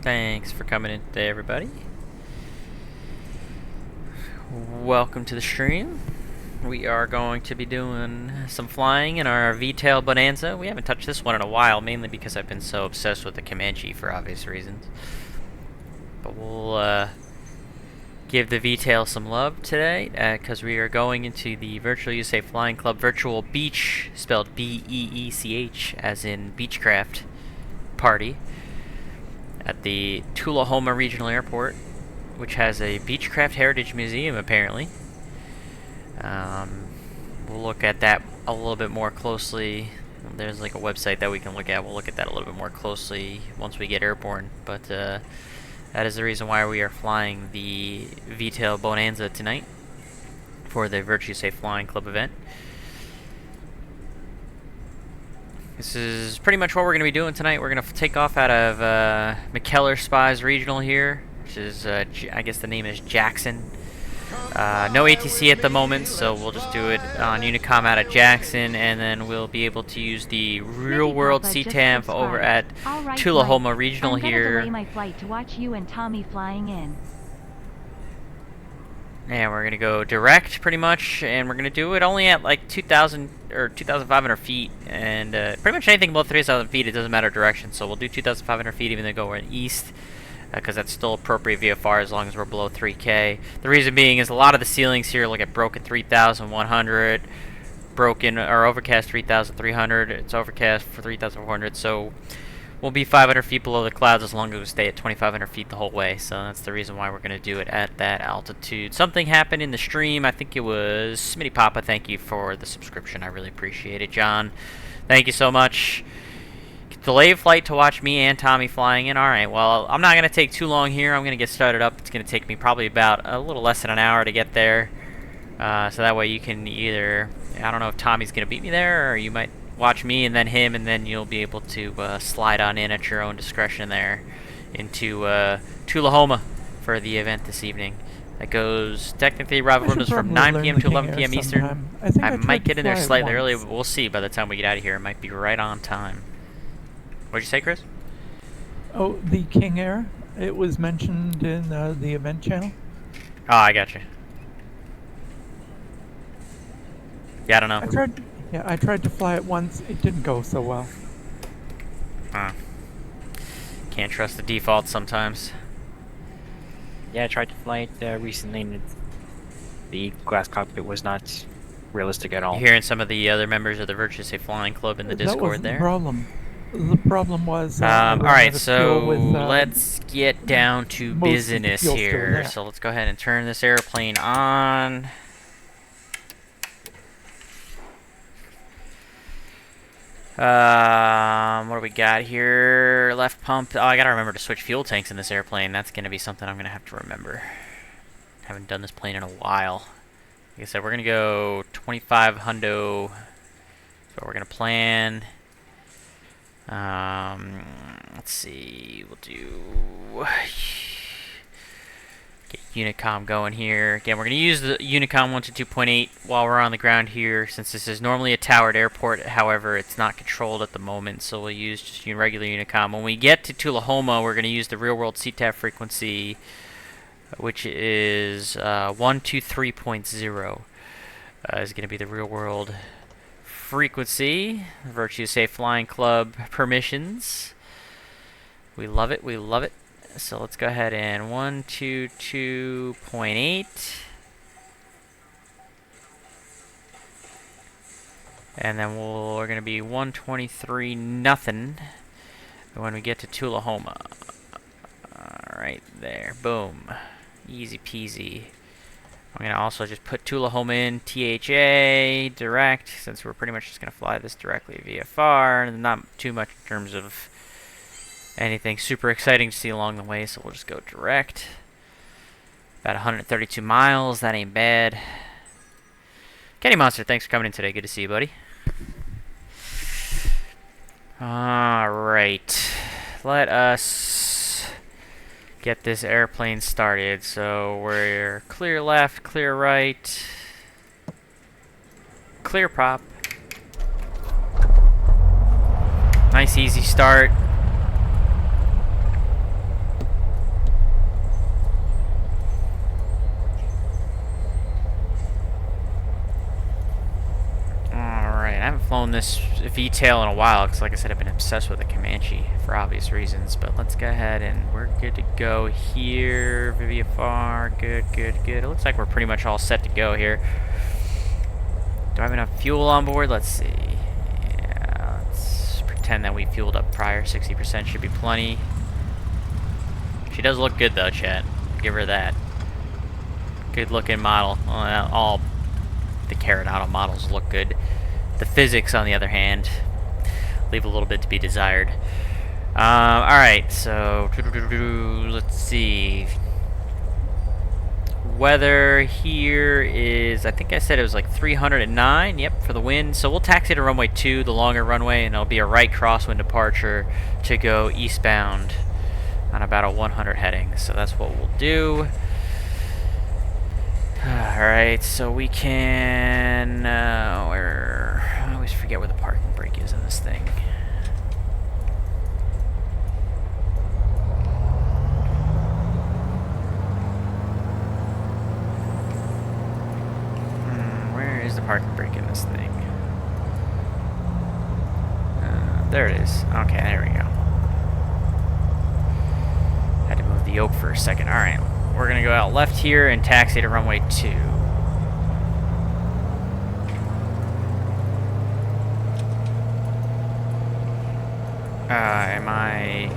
Thanks for coming in today, everybody. Welcome to the stream. We are going to be doing some flying in our V-Tail Bonanza. We haven't touched this one in a while, mainly because I've been so obsessed with the Comanche for obvious reasons. But we'll give the V-Tail some love today, because we are going into the Virtual USA Flying Club Virtual Beech, spelled B-E-E-C-H, as in Beechcraft Party, at the Tullahoma Regional Airport, which has a Beechcraft Heritage Museum, apparently. We'll look at that a little bit more closely. There's like a website that we can look at. We'll look at that a little bit more closely once we get airborne. But that is the reason why we are flying the V-Tail Bonanza tonight for the Virtual USA Flying Club event. This is pretty much what we're going to be doing tonight. We're going to take off out of McKellar Spies Regional here, which is, I guess the name is Jackson. No ATC at the moment, so we'll just do it on Unicom out of Jackson, and then we'll be able to use the real-world CTAF over at Tullahoma Regional here. I'm gonna delay my flight to watch you and Tommy flying in. And we're going to go direct, pretty much, and we're going to do it only at like 2,000 or 2,500 feet, and pretty much anything above 3,000 feet, it doesn't matter direction, so we'll do 2,500 feet even though we're east, because that's still appropriate VFR as long as we're below 3K. The reason being is a lot of the ceilings here look at broken 3,100, broken or overcast 3,300, it's overcast for 3,400, so we'll be 500 feet below the clouds as long as we stay at 2,500 feet the whole way. So that's the reason why we're going to do it at that altitude. Something happened in the stream. I think it was Smitty Papa. Thank you for the subscription. I really appreciate it. John, thank you so much. Delay flight to watch me and Tommy flying in. Alright, well, I'm not going to take too long here. I'm going to get started up. It's going to take me probably about a little less than an hour to get there. So that way you can either, I don't know if Tommy's going to beat me there, or you might watch me and then him, and then you'll be able to slide on in at your own discretion there into Tullahoma for the event this evening. That goes, technically, arrival room is from 9 p.m. to 11 p.m. Eastern. I might get in there slightly early, but we'll see by the time we get out of here. It might be right on time. What'd you say, Chris? Oh, the King Air. It was mentioned in the event channel. Oh, I got you. Yeah, I don't know. I tried to fly it once. It didn't go so well. Can't trust the default sometimes. Yeah, I tried to fly it recently, and the glass cockpit was not realistic at all. You're hearing some of the other members of the Virtual USA Flying Club in the Discord there. That wasn't the problem. The problem was... Alright, so let's get down to business here. So let's go ahead and turn this airplane on. What do we got here? Left pump. Oh, I gotta remember to switch fuel tanks in this airplane. That's gonna be something I'm gonna have to remember. Haven't done this plane in a while. Like I said, we're gonna go 25 hundo. So we're gonna plan. Let's see. We'll do. Get Unicom going here. Again, we're going to use the Unicom 122.8 while we're on the ground here, since this is normally a towered airport. However, it's not controlled at the moment, so we'll use just regular Unicom. When we get to Tullahoma, we're going to use the real-world CTAF frequency, which is 123.0. Is going to be the real-world frequency. Virtual USA Flying Club permissions. We love it. We love it. So let's go ahead and 122.8. And then we're going to be 123 nothing when we get to Tullahoma. Alright, there. Boom. Easy peasy. I'm going to also just put Tullahoma in THA direct, since we're pretty much just going to fly this directly VFR, and not too much in terms of anything super exciting to see along the way, so we'll just go direct. About 132 miles, that ain't bad. Kenny Monster, thanks for coming in today. Good to see you, buddy. Alright. Let us get this airplane started. So we're clear left, clear right, clear prop. Nice easy start. I haven't flown this V-Tail in a while because, like I said, I've been obsessed with the Comanche for obvious reasons. But let's go ahead and we're good to go here. VFR, good, good, good. It looks like we're pretty much all set to go here. Do I have enough fuel on board? Let's see. Yeah, let's pretend that we fueled up prior. 60% should be plenty. She does look good though, chat. Give her that. Good looking model. All the Carinado models look good. The physics, on the other hand, leave a little bit to be desired. Alright, so let's see. Weather here is, I think I said it was like 309, yep, for the wind. So we'll taxi to runway 2, the longer runway, and it'll be a right crosswind departure to go eastbound on about a 100 heading. So that's what we'll do. Alright, so we can, I always forget where the parking brake is in this thing. Where is the parking brake in this thing? There it is. Okay, there we go. Had to move the yoke for a second. Alright. We're going to go out left here and taxi to runway 2. Am I...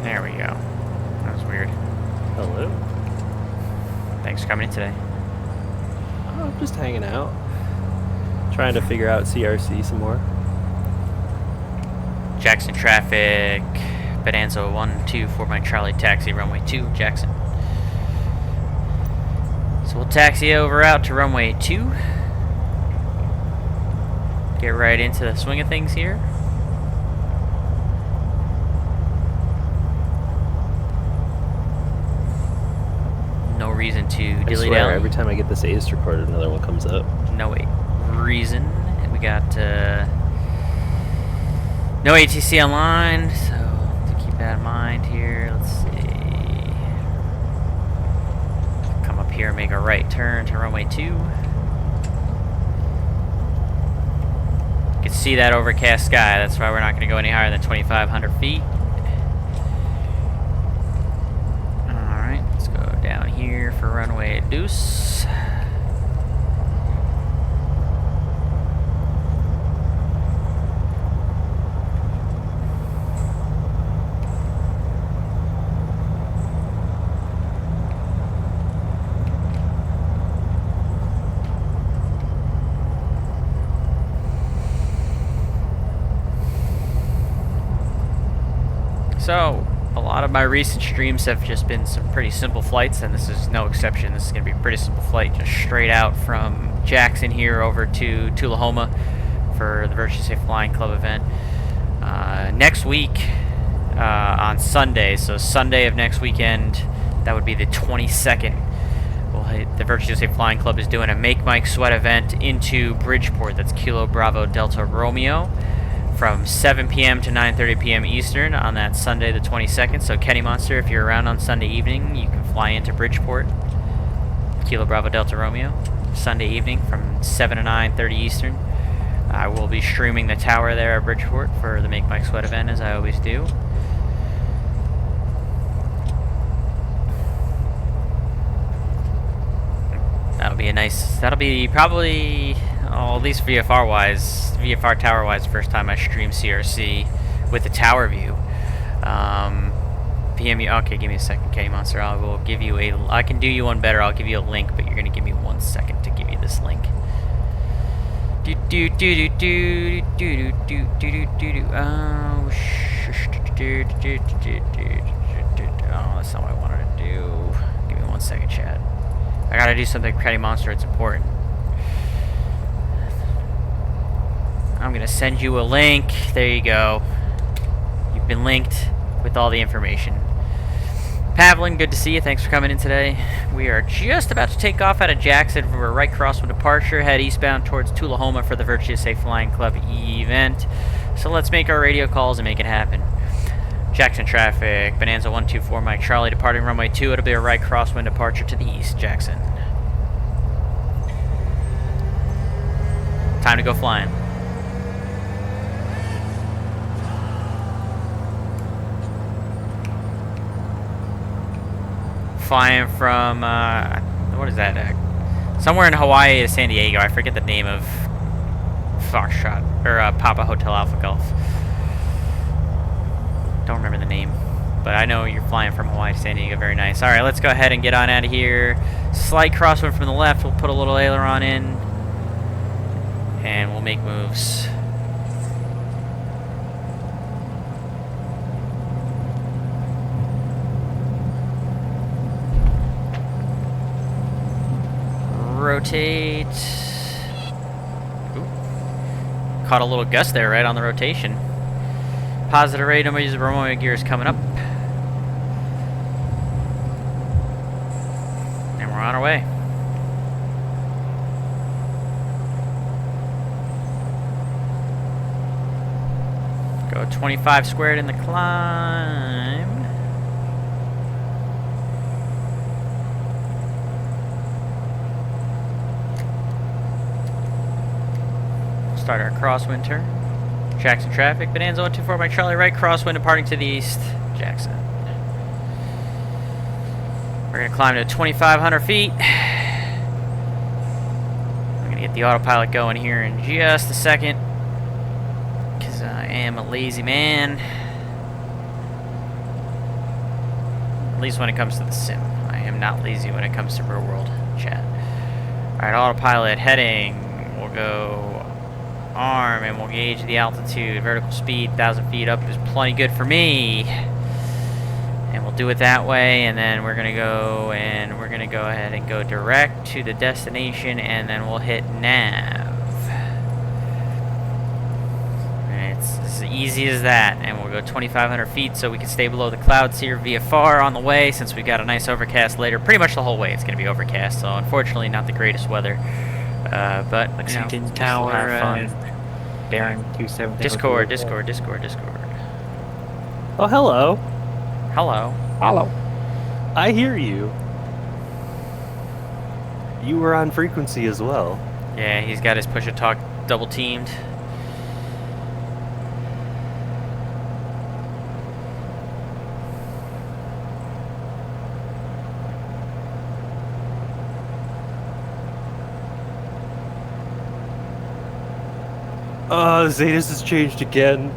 There we go. That was weird. Hello. Thanks for coming in today. Oh, I'm just hanging out. Trying to figure out CRC some more. Jackson traffic. Bonanza 124 Mike Charlie taxi runway 2 Jackson. So we'll taxi over out to runway 2. Get right into the swing of things here. No reason to I dilly swear, dally. every time I get this ACE recorded, another one comes up. No reason. And we got no ATC online, so to keep that in mind here. Let's see. Come up here and make a right turn to runway 2. You can see that overcast sky. That's why we're not going to go any higher than 2,500 feet. Alright, let's go down here for runway deuce. So, a lot of my recent streams have just been some pretty simple flights, and this is no exception. This is going to be a pretty simple flight, just straight out from Jackson here over to Tullahoma for the Virtual Safe Flying Club event. Next week, on Sunday, so Sunday of next weekend, that would be the 22nd, the Virtual Safe Flying Club is doing a Make Mike Sweat event into Bridgeport. That's Kilo Bravo Delta Romeo, from 7 p.m. to 9:30 p.m. Eastern on that Sunday the 22nd. So Kenny Monster, if you're around on Sunday evening, you can fly into Bridgeport, Kilo Bravo Delta Romeo, Sunday evening from 7 to 9:30 Eastern. I will be streaming the tower there at Bridgeport for the Make Mike Sweat event, as I always do. That'll be a nice, that'll be probably, at least VFR-wise, VFR tower-wise, first time I stream CRC with the tower view. PMU, okay, give me a second, Kenny Monster. I will give you I can do you one better. I'll give you a link, but you're gonna give me 1 second to give you this link. Oh, that's not what I wanted to do. Give me 1 second, chat. I gotta do something, Kenny Monster. It's important. I'm gonna send you a link. There you go. You've been linked with all the information. Pavlin, good to see you. Thanks for coming in today. We are just about to take off out of Jackson for a right crosswind departure, head eastbound towards Tullahoma for the Virtual Safe Flying Club event. So let's make our radio calls and make it happen. Jackson traffic, Bonanza 124 Mike Charlie departing runway 2. It'll be a right crosswind departure to the east, Jackson. Time to go flying. flying from, what is that? Somewhere in Hawaii to San Diego. I forget the name of Foxtrot, or Papa Hotel Alpha Golf. Don't remember the name. But I know you're flying from Hawaii to San Diego. Very nice. Alright, let's go ahead and get on out of here. Slight crosswind from the left. We'll put a little aileron in. And we'll make moves. Rotate. Ooh. Caught a little gust there right on the rotation. Positive rate, nobody's Bromo gear is coming up. And we're on our way. Go 25 squared in the climb. Start our crosswind turn. Jackson traffic. Bonanza 124 by Charlie right. Crosswind departing to the east. Jackson. We're going to climb to 2,500 feet. I'm going to get the autopilot going here in just a second. Because I am a lazy man. At least when it comes to the sim. I am not lazy when it comes to real world chat. Alright, autopilot heading. We'll go arm and we'll gauge the altitude. Vertical speed 1,000 feet up is plenty good for me, and we'll do it that way. And then we're gonna go ahead and go direct to the destination, and then we'll hit nav. And it's as easy as that. And we'll go 2,500 feet so we can stay below the clouds here via VFR on the way, since we've got a nice overcast later. Pretty much the whole way it's gonna be overcast, so unfortunately not the greatest weather. But Lexington Tower, have fun. Baron 27. Discord. Oh, hello. Hello. Hello. I hear you. You were on frequency as well. Yeah, he's got his push-a-talk double teamed. Zetas has changed again.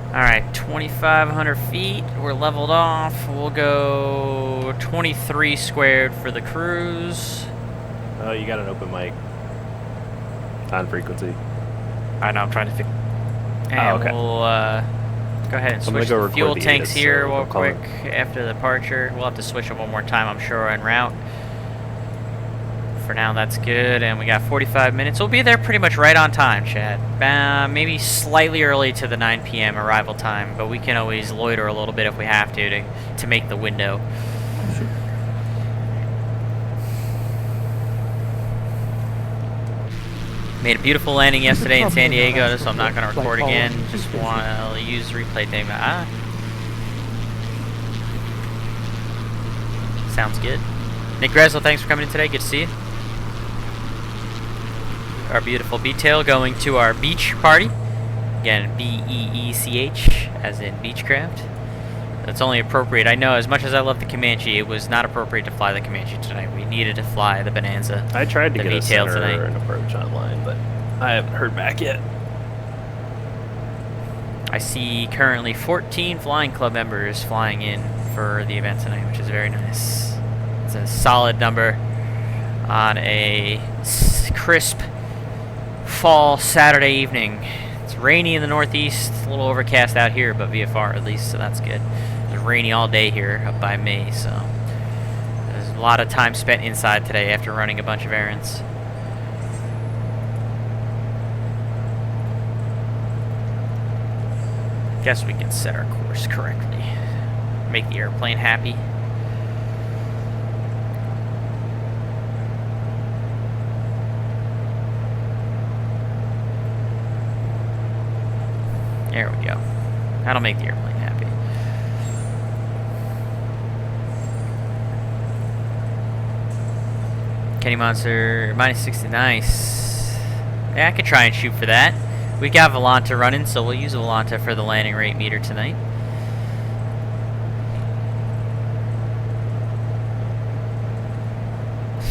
Alright, 2,500 feet. We're leveled off. We'll go 23 squared for the cruise. Oh, you got an open mic. On frequency. I know, I'm trying to figure. And okay. we'll go ahead and I'm gonna switch go the record fuel the tanks edits, here so real I'll call quick it. after the departure. We'll have to switch them one more time, I'm sure, en route. For now, that's good, and we got 45 minutes. We'll be there pretty much right on time, chat. Maybe slightly early to the 9 p.m. arrival time, but we can always loiter a little bit if we have to make the window. Made a beautiful landing yesterday in San Diego, so I'm not going to record again. Just want to use replay thing. Sounds good. Nick Greslow, thanks for coming in today. Good to see you. Our beautiful V-Tail going to our beach party. Again, B-E-E-C-H, as in Beechcraft. That's only appropriate. I know, as much as I love the Comanche, it was not appropriate to fly the Comanche tonight. We needed to fly the Bonanza. I tried to the get a V-Tail center tonight. and approach online, but I haven't heard back yet. I see currently 14 flying club members flying in for the event tonight, which is very nice. It's a solid number on a crisp fall Saturday evening. It's rainy in the northeast, a little overcast out here, but VFR at least, so that's good. It was rainy all day here up by me, so there's a lot of time spent inside today after running a bunch of errands. Guess we can set our course correctly. Make the airplane happy. There we go. That'll make the airplane happy. Kenny Monster, minus 60, nice. Yeah, I could try and shoot for that. We got Volanta running, so we'll use Volanta for the landing rate meter tonight.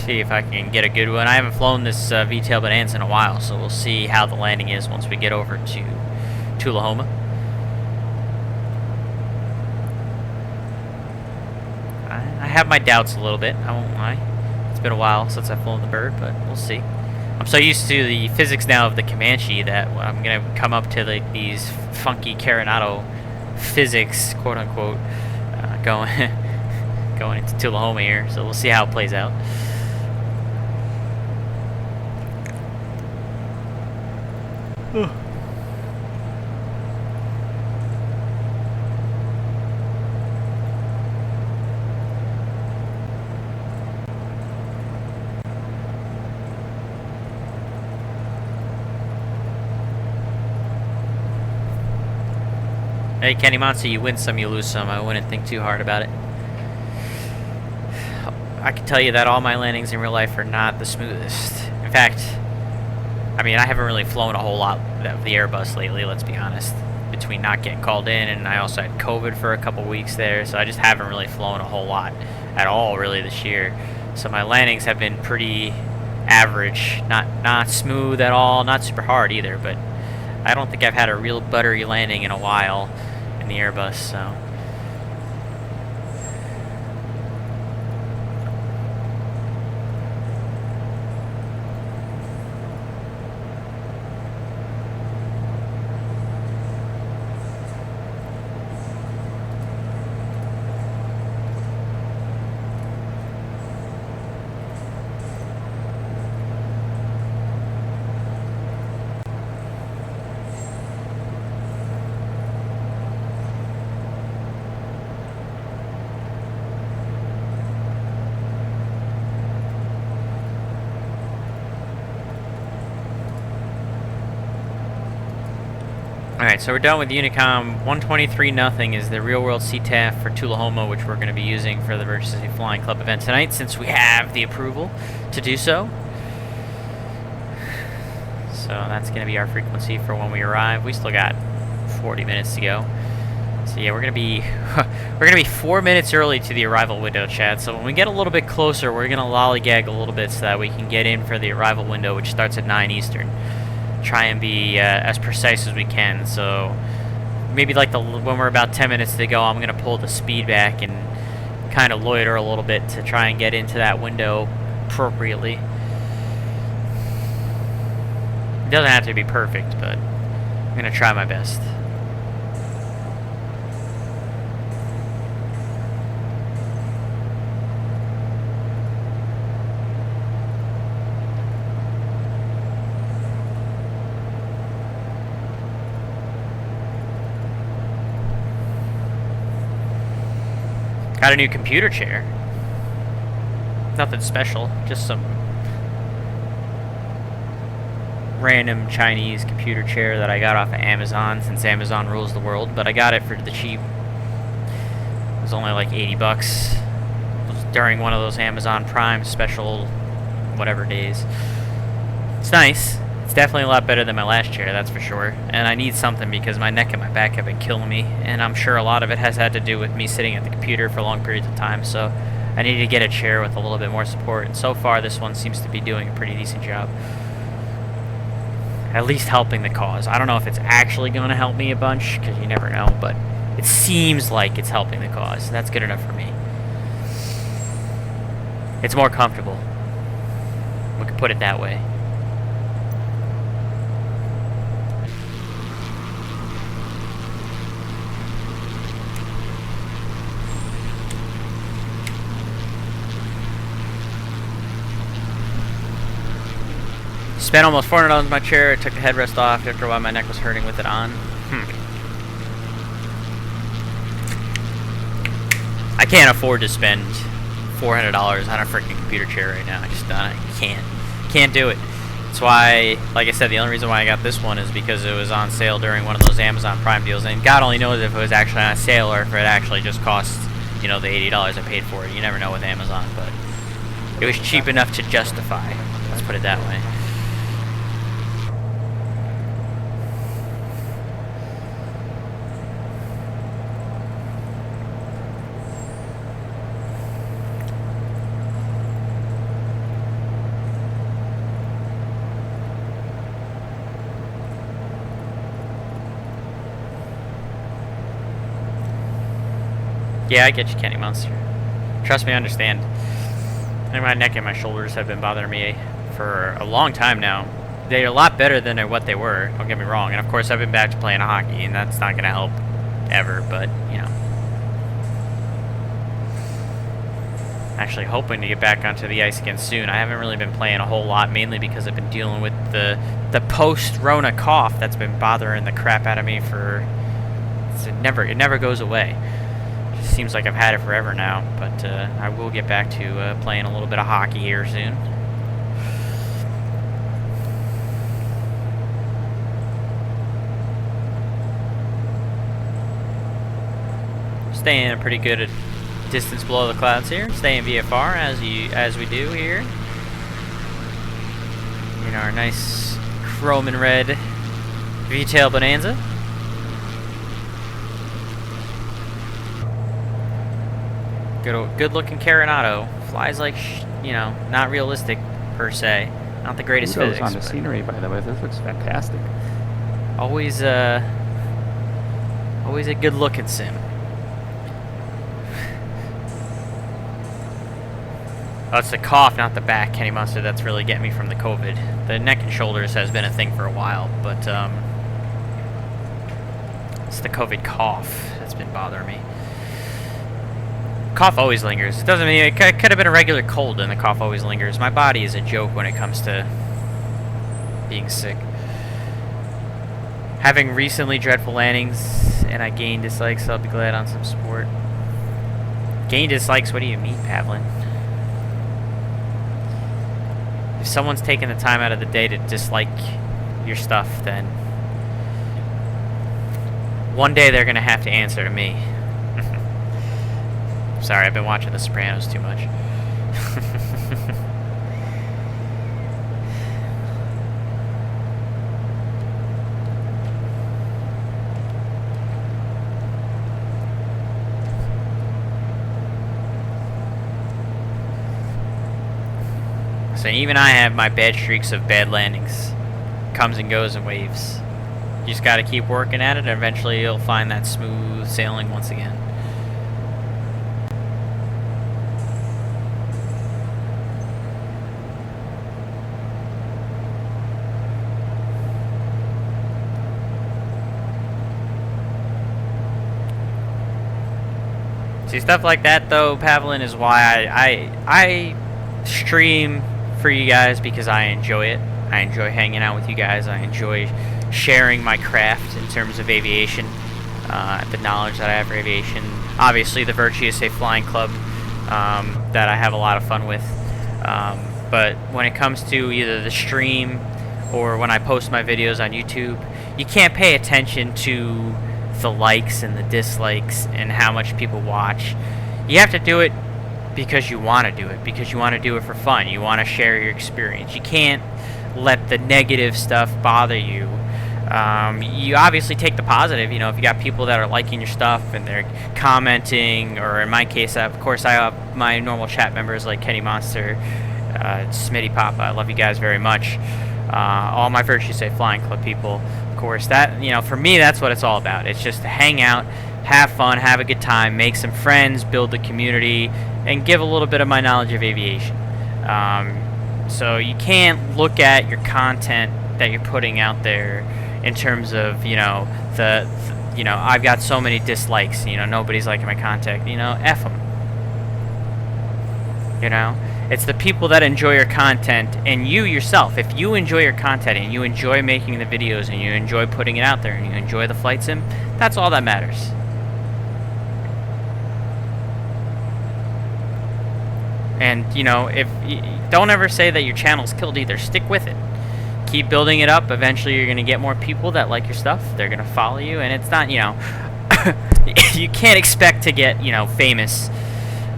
See if I can get a good one. I haven't flown this V-Tail Bonanza in a while, so we'll see how the landing is once we get over to Tullahoma. I have my doubts a little bit, I won't lie. It's been a while since I've flown the bird, but we'll see. I'm so used to the physics now of the Comanche that I'm going to come up to like these funky Coronado physics, quote unquote, going into Tullahoma here. So we'll see how it plays out. Hey, Kenny Monster, you win some, you lose some. I wouldn't think too hard about it. I can tell you that all my landings in real life are not the smoothest. In fact, I mean, I haven't really flown a whole lot of the Airbus lately, let's be honest. Between not getting called in, and I also had COVID for a couple weeks there, so I just haven't really flown a whole lot at all, really, this year. So my landings have been pretty average. Not smooth at all, not super hard either, but I don't think I've had a real buttery landing in a while in the Airbus, so. Alright, so we're done with Unicom. 123-0 is the real-world CTAF for Tullahoma, which we're going to be using for the Virtual City Flying Club event tonight, since we have the approval to do so. So that's going to be our frequency for when we arrive. We still got 40 minutes to go. So yeah, we're going to be 4 minutes early to the arrival window, chat. So when we get a little bit closer, we're going to lollygag a little bit so that we can get in for the arrival window, which starts at 9 Eastern. Try and be as precise as we can. So maybe like when we're about 10 minutes to go, I'm going to pull the speed back and kind of loiter a little bit to try and get into that window appropriately. It doesn't have to be perfect, but I'm going to try my best. Got a new computer chair. Nothing special, just some random Chinese computer chair that I got off of Amazon, since Amazon rules the world, but I got it for the cheap. It was only like 80 bucks. It was during one of those Amazon Prime special whatever days. It's nice. It's definitely a lot better than my last chair, that's for sure. And I need something because my neck and my back have been killing me, and I'm sure a lot of it has had to do with me sitting at the computer for long periods of time, so I need to get a chair with a little bit more support, and so far this one seems to be doing a pretty decent job. At least helping the cause. I don't know if it's actually going to help me a bunch, because you never know, but it seems like it's helping the cause. That's good enough for me. It's more comfortable. We could put it that way. Spent almost $400 on my chair. I took the headrest off after a while. My neck was hurting with it on. I can't afford to spend $400 on a freaking computer chair right now. I can't do it. That's why, like I said, the only reason why I got this one is because it was on sale during one of those Amazon Prime deals. And God only knows if it was actually on sale or if it actually just cost, you know, the $80 I paid for it. You never know with Amazon, but it was cheap enough to justify. Let's put it that way. Yeah, I get you, Kenny Monster. Trust me, I understand. And my neck and my shoulders have been bothering me for a long time now. They're a lot better than what they were, don't get me wrong. And of course, I've been back to playing hockey, and that's not going to help ever, but, you know. Actually hoping to get back onto the ice again soon. I haven't really been playing a whole lot, mainly because I've been dealing with the post-Rona cough that's been bothering the crap out of me for... It never goes away. It just seems like I've had it forever now, but I will get back to playing a little bit of hockey here soon. Staying a pretty good distance below the clouds here. Staying VFR as we do here. In our nice chrome and red V-Tail Bonanza. Good looking Coronado. Flies like, you know, not realistic per se. Not the greatest Kudos physics. on the scenery, by the way. This looks fantastic. Always a good looking sim. Oh, it's the cough, not the back, Kenny Monster, that's really getting me from the COVID. The neck and shoulders has been a thing for a while, but it's the COVID cough that's been bothering me. Cough always lingers. It doesn't mean it could have been a regular cold, and the cough always lingers. My body is a joke when it comes to being sick. Having recently dreadful landings, and I gained dislikes, so I'll be glad on some support. Gain dislikes? What do you mean, Pavlin? If someone's taking the time out of the day to dislike your stuff, then one day they're gonna have to answer to me. Sorry, I've been watching The Sopranos too much. So even I have my bad streaks of bad landings. Comes and goes in waves. You just gotta keep working at it, and eventually you'll find that smooth sailing once again. See, stuff like that, though, Pavlin, is why I stream for you guys, because I enjoy it. I enjoy hanging out with you guys. I enjoy sharing my craft in terms of aviation, the knowledge that I have for aviation. Obviously, the Virtual Beech Flying Club that I have a lot of fun with. But when it comes to either the stream or when I post my videos on YouTube, you can't pay attention to the likes and the dislikes and how much people watch. You have to do it because you want to do it, because you want to do it for fun. You want to share your experience. You can't let the negative stuff bother you. You obviously take the positive. You know, if you got people that are liking your stuff and they're commenting, or in my case, of course, I have my normal chat members like Kenny Monster, Smitty Papa. I love you guys very much. All my Virtual Beech Flying Club people. Of course, that, you know, for me, that's what it's all about. It's just to hang out, have fun, have a good time, make some friends, build a community, and give a little bit of my knowledge of aviation. So you can't look at your content that you're putting out there in terms of, you know, you know, I've got so many dislikes, you know, nobody's liking my content, you know, F them. You know? It's the people that enjoy your content, and you yourself, if you enjoy your content and you enjoy making the videos and you enjoy putting it out there and you enjoy the flight sim, that's all that matters. And, you know, don't ever say that your channel's killed either. Stick with it. Keep building it up. Eventually you're going to get more people that like your stuff. They're going to follow you, and it's not, you know, you can't expect to get, you know, famous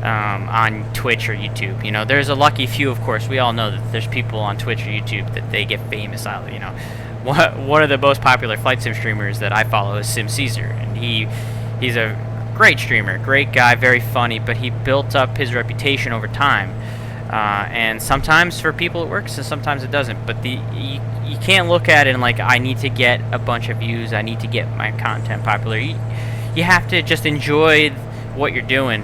on Twitch or YouTube. You know, there's a lucky few, of course. We all know that there's people on Twitch or YouTube that they get famous out of, you know. One of the most popular flight sim streamers that I follow is Sim Caesar, and he's a great streamer, great guy, very funny, but he built up his reputation over time. And sometimes for people it works and sometimes it doesn't, but you can't look at it and like, I need to get a bunch of views, I need to get my content popular. You have to just enjoy what you're doing,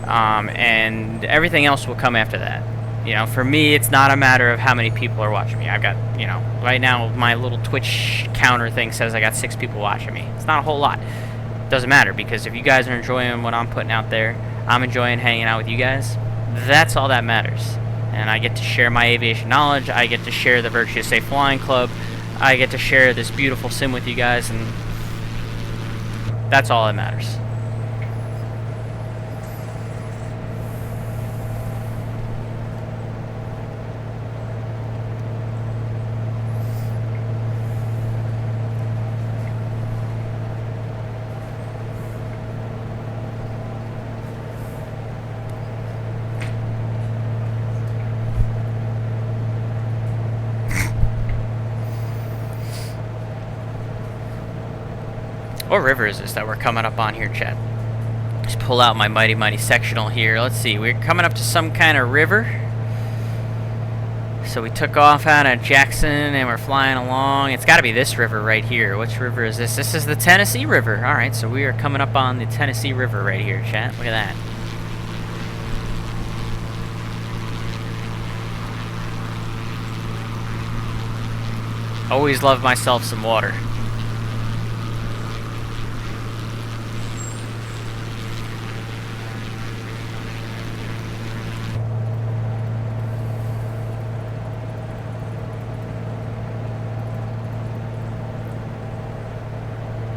and everything else will come after that. You know, for me, it's not a matter of how many people are watching me. I've got, you know, right now my little Twitch counter thing says I got 6 people watching me. It's not a whole lot. Doesn't matter, because if you guys are enjoying what I'm putting out there, I'm enjoying hanging out with you guys. That's all that matters. And I get to share my aviation knowledge. I get to share the Virtuous Safe Flying Club. I get to share this beautiful sim with you guys, and that's all that matters. What river is this that we're coming up on here, chat? Just pull out my mighty sectional here. Let's see, we're coming up to some kind of river. So we took off out of Jackson and we're flying along. It's got to be this river right here. Which river is this? This is the Tennessee River. Alright, so we are coming up on the Tennessee River right here, chat. Look at that. Always love myself some water.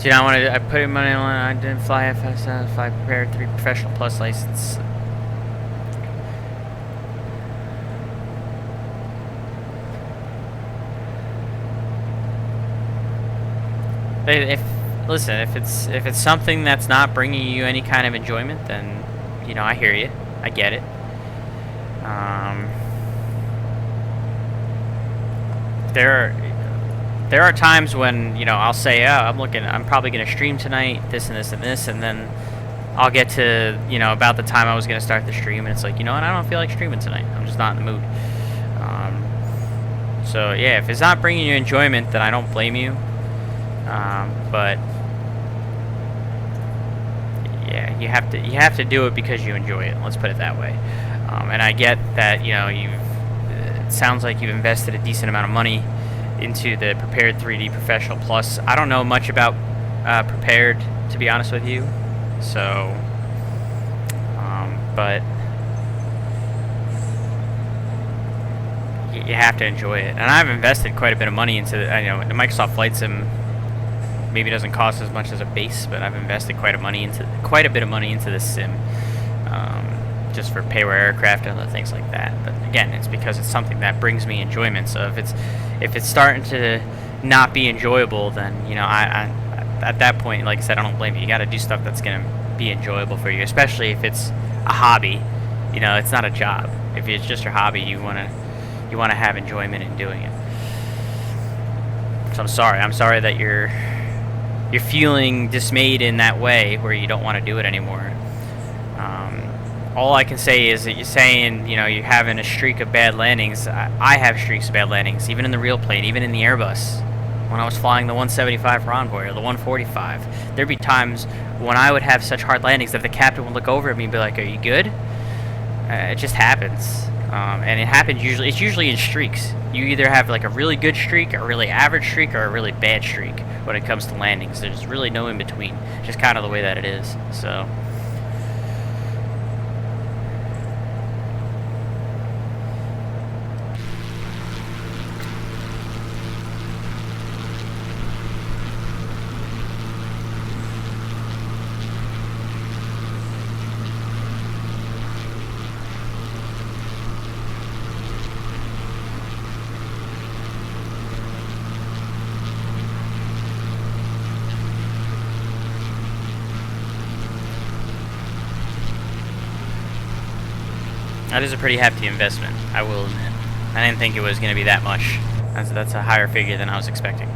Dude, I put in money on. I didn't fly FS. I prepared 3 professional plus license. If it's something that's not bringing you any kind of enjoyment, then you know I hear you. I get it. There are times when, you know, I'll say, oh, I'm probably going to stream tonight, this and this and this, and then I'll get to, you know, about the time I was going to start the stream, and it's like, you know what, I don't feel like streaming tonight. I'm just not in the mood. So, yeah, if it's not bringing you enjoyment, then I don't blame you. But, yeah, you have to do it because you enjoy it. Let's put it that way. And I get that, you know, it sounds like you've invested a decent amount of money into the Prepared 3D Professional Plus. I don't know much about Prepared, to be honest with you, so but you have to enjoy it. And I've invested quite a bit of money into the Microsoft Flight Sim maybe doesn't cost as much as a base, but I've invested quite a bit of money into this sim, just for pay-wear aircraft and other things like that. But again, it's because it's something that brings me enjoyment. So if it's starting to not be enjoyable, then you know I at that point, like I said, I don't blame you. You got to do stuff that's gonna be enjoyable for you, especially if it's a hobby. You know, it's not a job. If it's just your hobby, you wanna have enjoyment in doing it. So I'm sorry that you're feeling dismayed in that way where you don't want to do it anymore. All I can say is that you're saying, you know, you're having a streak of bad landings. I have streaks of bad landings, even in the real plane, even in the Airbus. When I was flying the 175 for Envoy or the 145, there'd be times when I would have such hard landings that the captain would look over at me and be like, "Are you good?" It just happens, and it happens usually. It's usually in streaks. You either have like a really good streak, a really average streak, or a really bad streak when it comes to landings. There's really no in between. Just kind of the way that it is. So. That is a pretty hefty investment, I will admit. I didn't think it was going to be that much. That's a higher figure than I was expecting.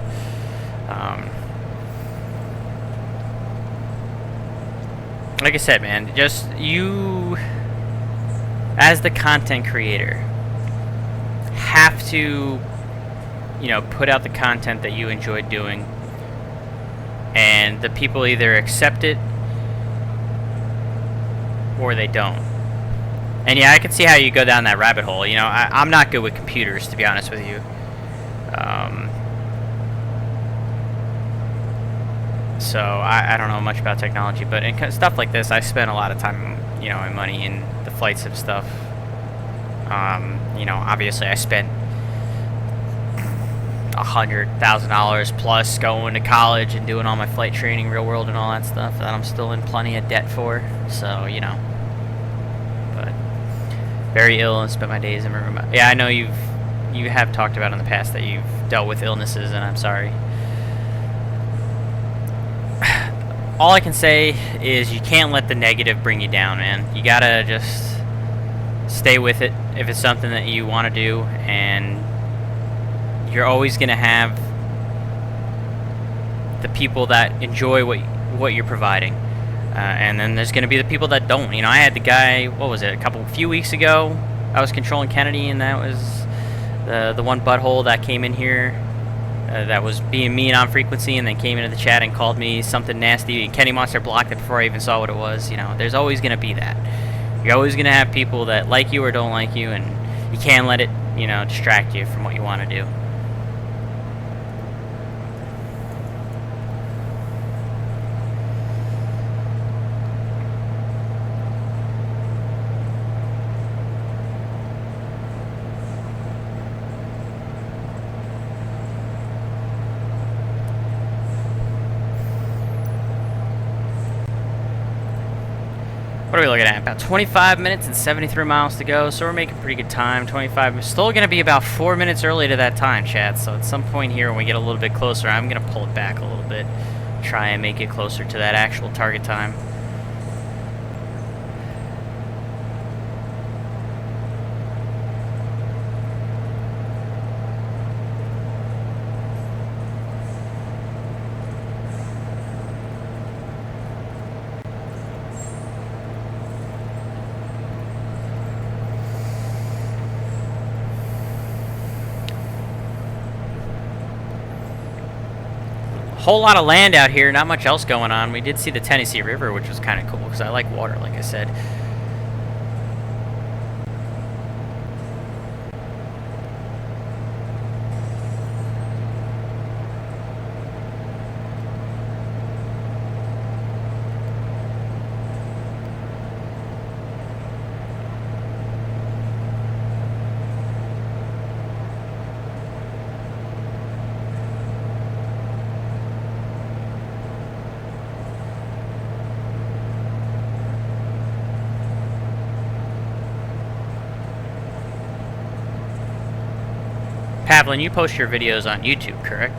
Like I said, man, just you, as the content creator, have to, you know, put out the content that you enjoy doing, and the people either accept it or they don't. And yeah, I can see how you go down that rabbit hole. You know, I'm not good with computers, to be honest with you. So I don't know much about technology, but in stuff like this, I spend a lot of time, you know, and money in the flight sim stuff. You know, obviously I spent $100,000 plus going to college and doing all my flight training, real world, and all that stuff that I'm still in plenty of debt for. So, you know, but very ill and spent my days in my room. Yeah, I know you have talked about in the past that you've dealt with illnesses, and I'm sorry. All I can say is you can't let the negative bring you down, man. You gotta just stay with it if it's something that you want to do, and you're always gonna have the people that enjoy what you're providing, and then there's gonna be the people that don't. You know, I had the guy, what was it, a few weeks ago, I was controlling Kennedy, and that was the one butthole that came in here that was being mean on frequency, and then came into the chat and called me something nasty, and Kenny Monster blocked it before I even saw what it was. You know, there's always gonna be that. You're always gonna have people that like you or don't like you, and you can't let it, you know, distract you from what you want to do. What are we looking at? About 25 minutes and 73 miles to go, so we're making pretty good time. 25, still going to be about 4 minutes early to that time, chat, so at some point here when we get a little bit closer, I'm going to pull it back a little bit, try and make it closer to that actual target time. Whole lot of land out here, not much else going on. We did see the Tennessee River, which was kind of cool because I like water, like I said. Pavlin, you post your videos on YouTube, correct?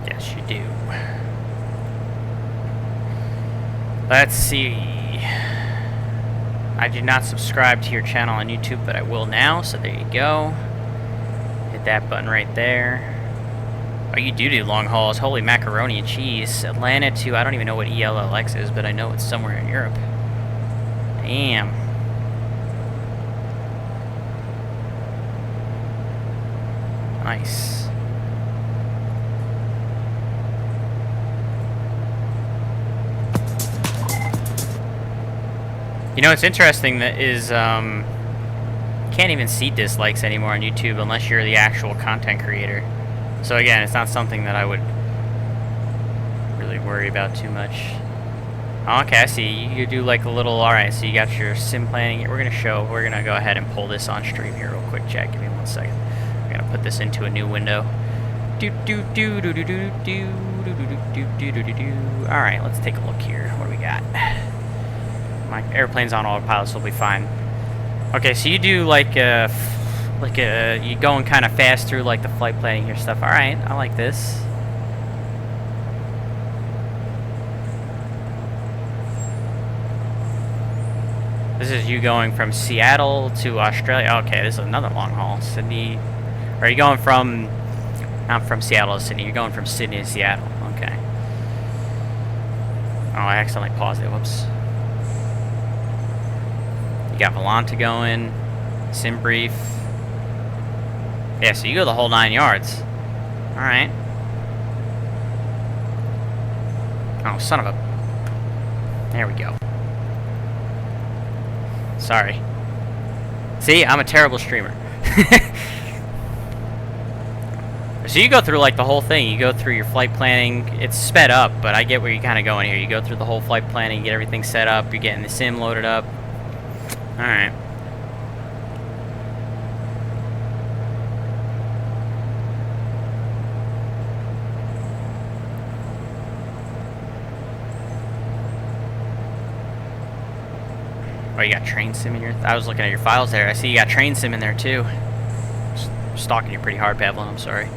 Yes, you do. Let's see. I did not subscribe to your channel on YouTube, but I will now, so there you go. Hit that button right there. Oh, you do long hauls. Holy macaroni and cheese. Atlanta to, I don't even know what ELLX is, but I know it's somewhere in Europe. Damn. Nice. You know, it's interesting that is, can't even see dislikes anymore on YouTube unless you're the actual content creator. So again, it's not something that I would really worry about too much. Oh, okay, I see. You do like a little, alright, so you got your sim planning. We're gonna go ahead and pull this on stream here real quick, chat. Give me 1 second. We're gonna put this into a new window. Alright, let's take a look here. What do we got? My airplane's on autopilot, so we'll be fine. Okay, so you do like you going kind of fast through like the flight planning here stuff. All right, I like this. This is you going from Seattle to Australia. Okay, this is another long haul. Sydney. Are you going from I'm from Seattle to Sydney. You're going from Sydney to Seattle. Okay. Oh, I accidentally paused it. Whoops. You got Volanta going. Sim brief. Yeah, so you go the whole 9 yards. Alright. Oh, son of a... There we go. Sorry. See, I'm a terrible streamer. So you go through like the whole thing. You go through your flight planning. It's sped up, but I get where you're kind of going here. You go through the whole flight planning, get everything set up. You're getting the sim loaded up. Alright. Oh, you got train sim in your... I was looking at your files there. I see you got train sim in there, too. Stalking you pretty hard, Pavlin. I'm sorry.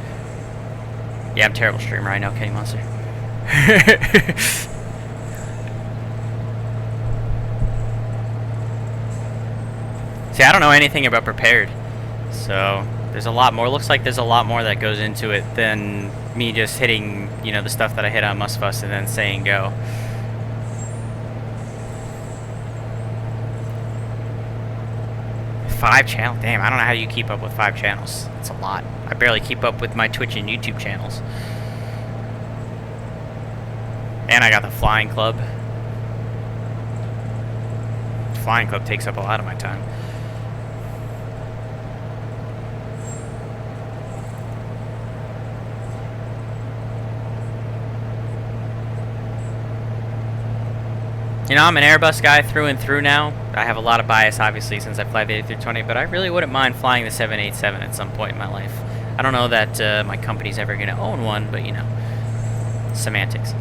Yeah, I'm a terrible streamer. I know, Kenny Monster. See, I don't know anything about prepared. So, there's a lot more. Looks like there's a lot more that goes into it than me just hitting, you know, the stuff that I hit on MSFS and then saying go. Five channels? Damn, I don't know how you keep up with 5 channels. That's a lot. I barely keep up with my Twitch and YouTube channels. And I got the Flying Club. Flying Club takes up a lot of my time. You know, I'm an Airbus guy through and through now. I have a lot of bias, obviously, since I fly the A320, but I really wouldn't mind flying the 787 at some point in my life. I don't know that my company's ever going to own one, but, you know, semantics.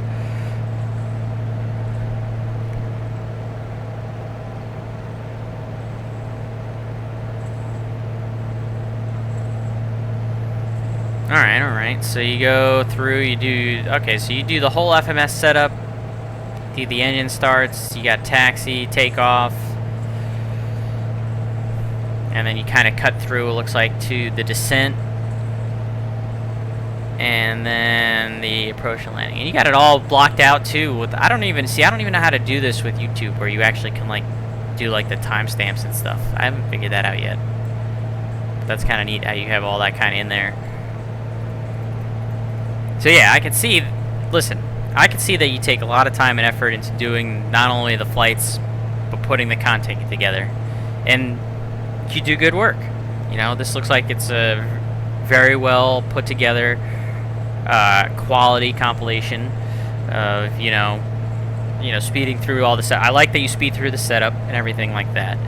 Alright. So you go through, you do... Okay, so you do the whole FMS setup. The engine starts, you got taxi, takeoff, and then you kind of cut through, it looks like, to the descent, and then the approach and landing. And you got it all blocked out too. With I don't even know how to do this with YouTube, where you actually can like do like the timestamps and stuff. I haven't figured that out yet. But that's kind of neat how you have all that kind of in there. So yeah, I can see. Listen. I can see that you take a lot of time and effort into doing not only the flights, but putting the content together. And you do good work. You know, this looks like it's a very well put together quality compilation of, you know, speeding through all the I like that you speed through the setup and everything like that.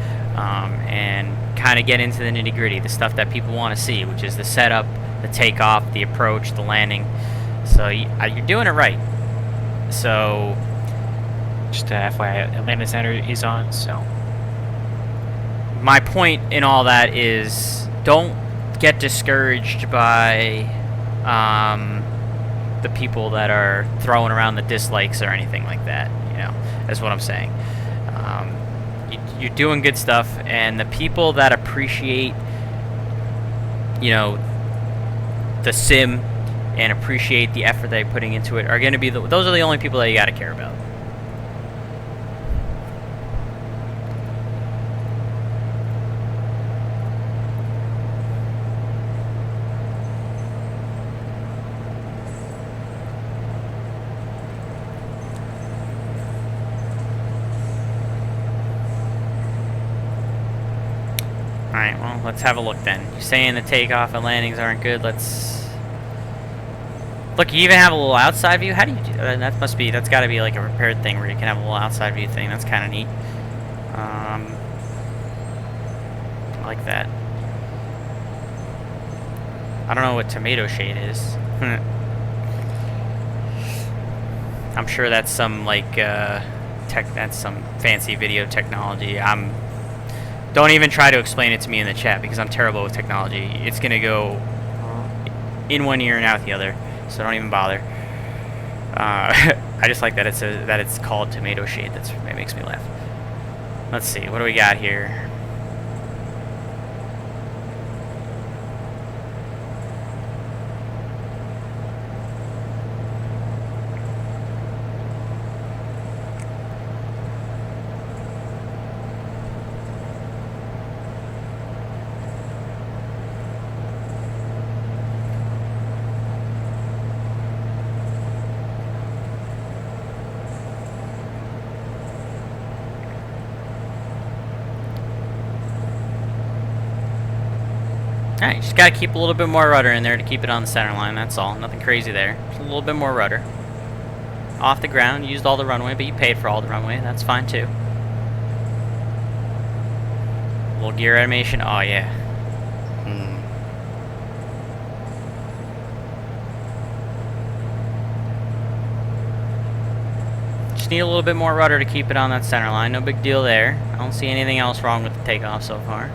And kind of get into the nitty gritty, the stuff that people want to see, which is the setup, the takeoff, the approach, the landing. So you're doing it right. So, Just FYI, Atlanta Center is on, so. My point in all that is, don't get discouraged by the people that are throwing around the dislikes or anything like that. You know, that's what I'm saying. You're doing good stuff, and the people that appreciate, you know, the sim and appreciate the effort they're putting into it are going to be those are the only people that you got to care about. Alright, well, let's have a look then. You're saying the takeoff and landings aren't good. Let's... Look, you even have a little outside view. How do you do that? That's got to be like a prepared thing where you can have a little outside view thing. That's kind of neat. I like that. I don't know what tomato shade is. I'm sure that's some like that's some fancy video technology. Don't even try to explain it to me in the chat because I'm terrible with technology. It's gonna go in one ear and out the other. So don't even bother. I just like that it's called tomato shade. That makes me laugh. Let's see, what do we got here? Alright, just gotta keep a little bit more rudder in there to keep it on the center line, that's all. Nothing crazy there. Just a little bit more rudder. Off the ground, used all the runway, but you paid for all the runway, that's fine too. Little gear animation, oh yeah. Just need a little bit more rudder to keep it on that center line, no big deal there. I don't see anything else wrong with the takeoff so far.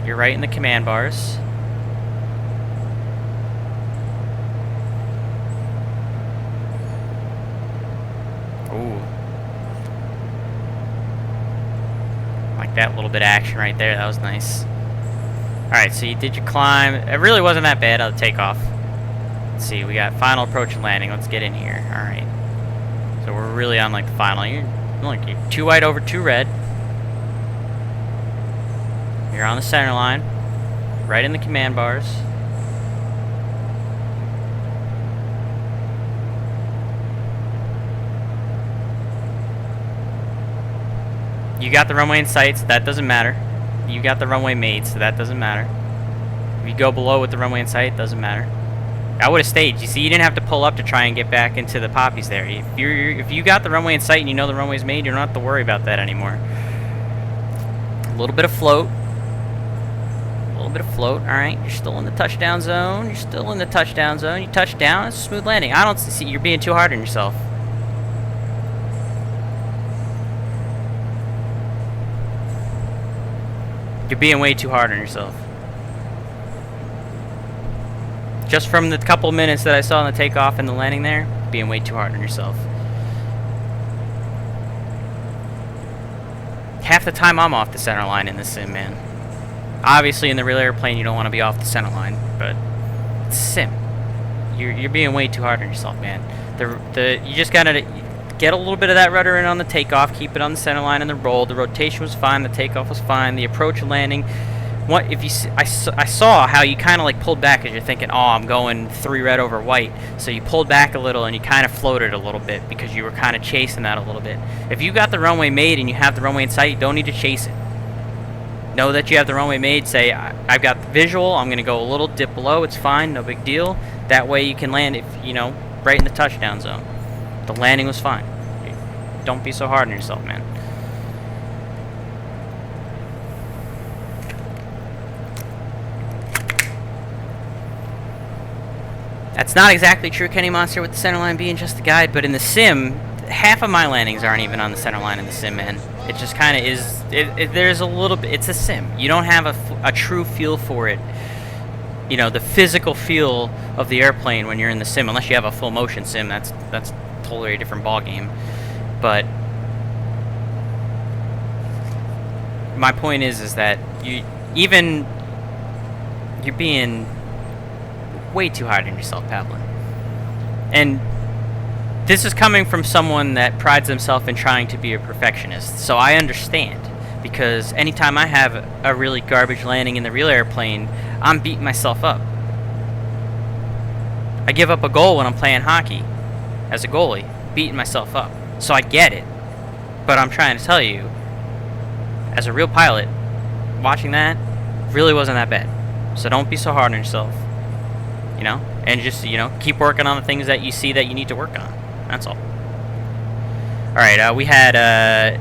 You're right in the command bars. Ooh. Like that little bit of action right there, that was nice. Alright, so you did your climb. It really wasn't that bad on the takeoff. Let's see, we got final approach and landing. Let's get in here. Alright. So we're really on like the final. You're 2 white over 2 red. You're on the center line, right in the command bars. You got the runway in sight, so that doesn't matter. You got the runway made, so that doesn't matter. If you go below with the runway in sight, it doesn't matter. I would have stayed. You see, you didn't have to pull up to try and get back into the poppies there. If you got the runway in sight and you know the runway's made, you don't have to worry about that anymore. A little bit of float. Bit of float. Alright, you're still in the touchdown zone. You're still in the touchdown zone. You touch down, it's a smooth landing. I don't see, you're being too hard on yourself. You're being way too hard on yourself. Just from the couple minutes that I saw in the takeoff and the landing there, being way too hard on yourself. Half the time I'm off the center line in this sim, man. Obviously, in the real airplane, you don't want to be off the center line, but it's sim. You're being way too hard on yourself, man. You just gotta get a little bit of that rudder in on the takeoff, keep it on the center line and the roll. The rotation was fine, the takeoff was fine, the approach and landing. What if you? I saw how you kind of like pulled back as you're thinking, oh, I'm going 3 red over white. So you pulled back a little and you kind of floated a little bit because you were kind of chasing that a little bit. If you got the runway made and you have the runway in sight, you don't need to chase it. Know that you have the runway made, say, I've got the visual, I'm going to go a little dip below, it's fine, no big deal. That way you can land, right in the touchdown zone. The landing was fine. Don't be so hard on yourself, man. That's not exactly true, Kenny Monster, with the center line being just a guide, but in the sim, half of my landings aren't even on the center line in the sim, man. It just kind of is. There's a little bit. It's a sim. You don't have a true feel for it. The physical feel of the airplane when you're in the sim, unless you have a full motion sim. That's totally a different ball game. But my point is that you're being way too hard on yourself, Pavlin. And this is coming from someone that prides himself in trying to be a perfectionist, so I understand. Because anytime I have a really garbage landing in the real airplane, I'm beating myself up. I give up a goal when I'm playing hockey as a goalie, beating myself up. So I get it. But I'm trying to tell you, as a real pilot, watching that really wasn't that bad. So don't be so hard on yourself. And just, keep working on the things that you see that you need to work on. That's all. Alright, we had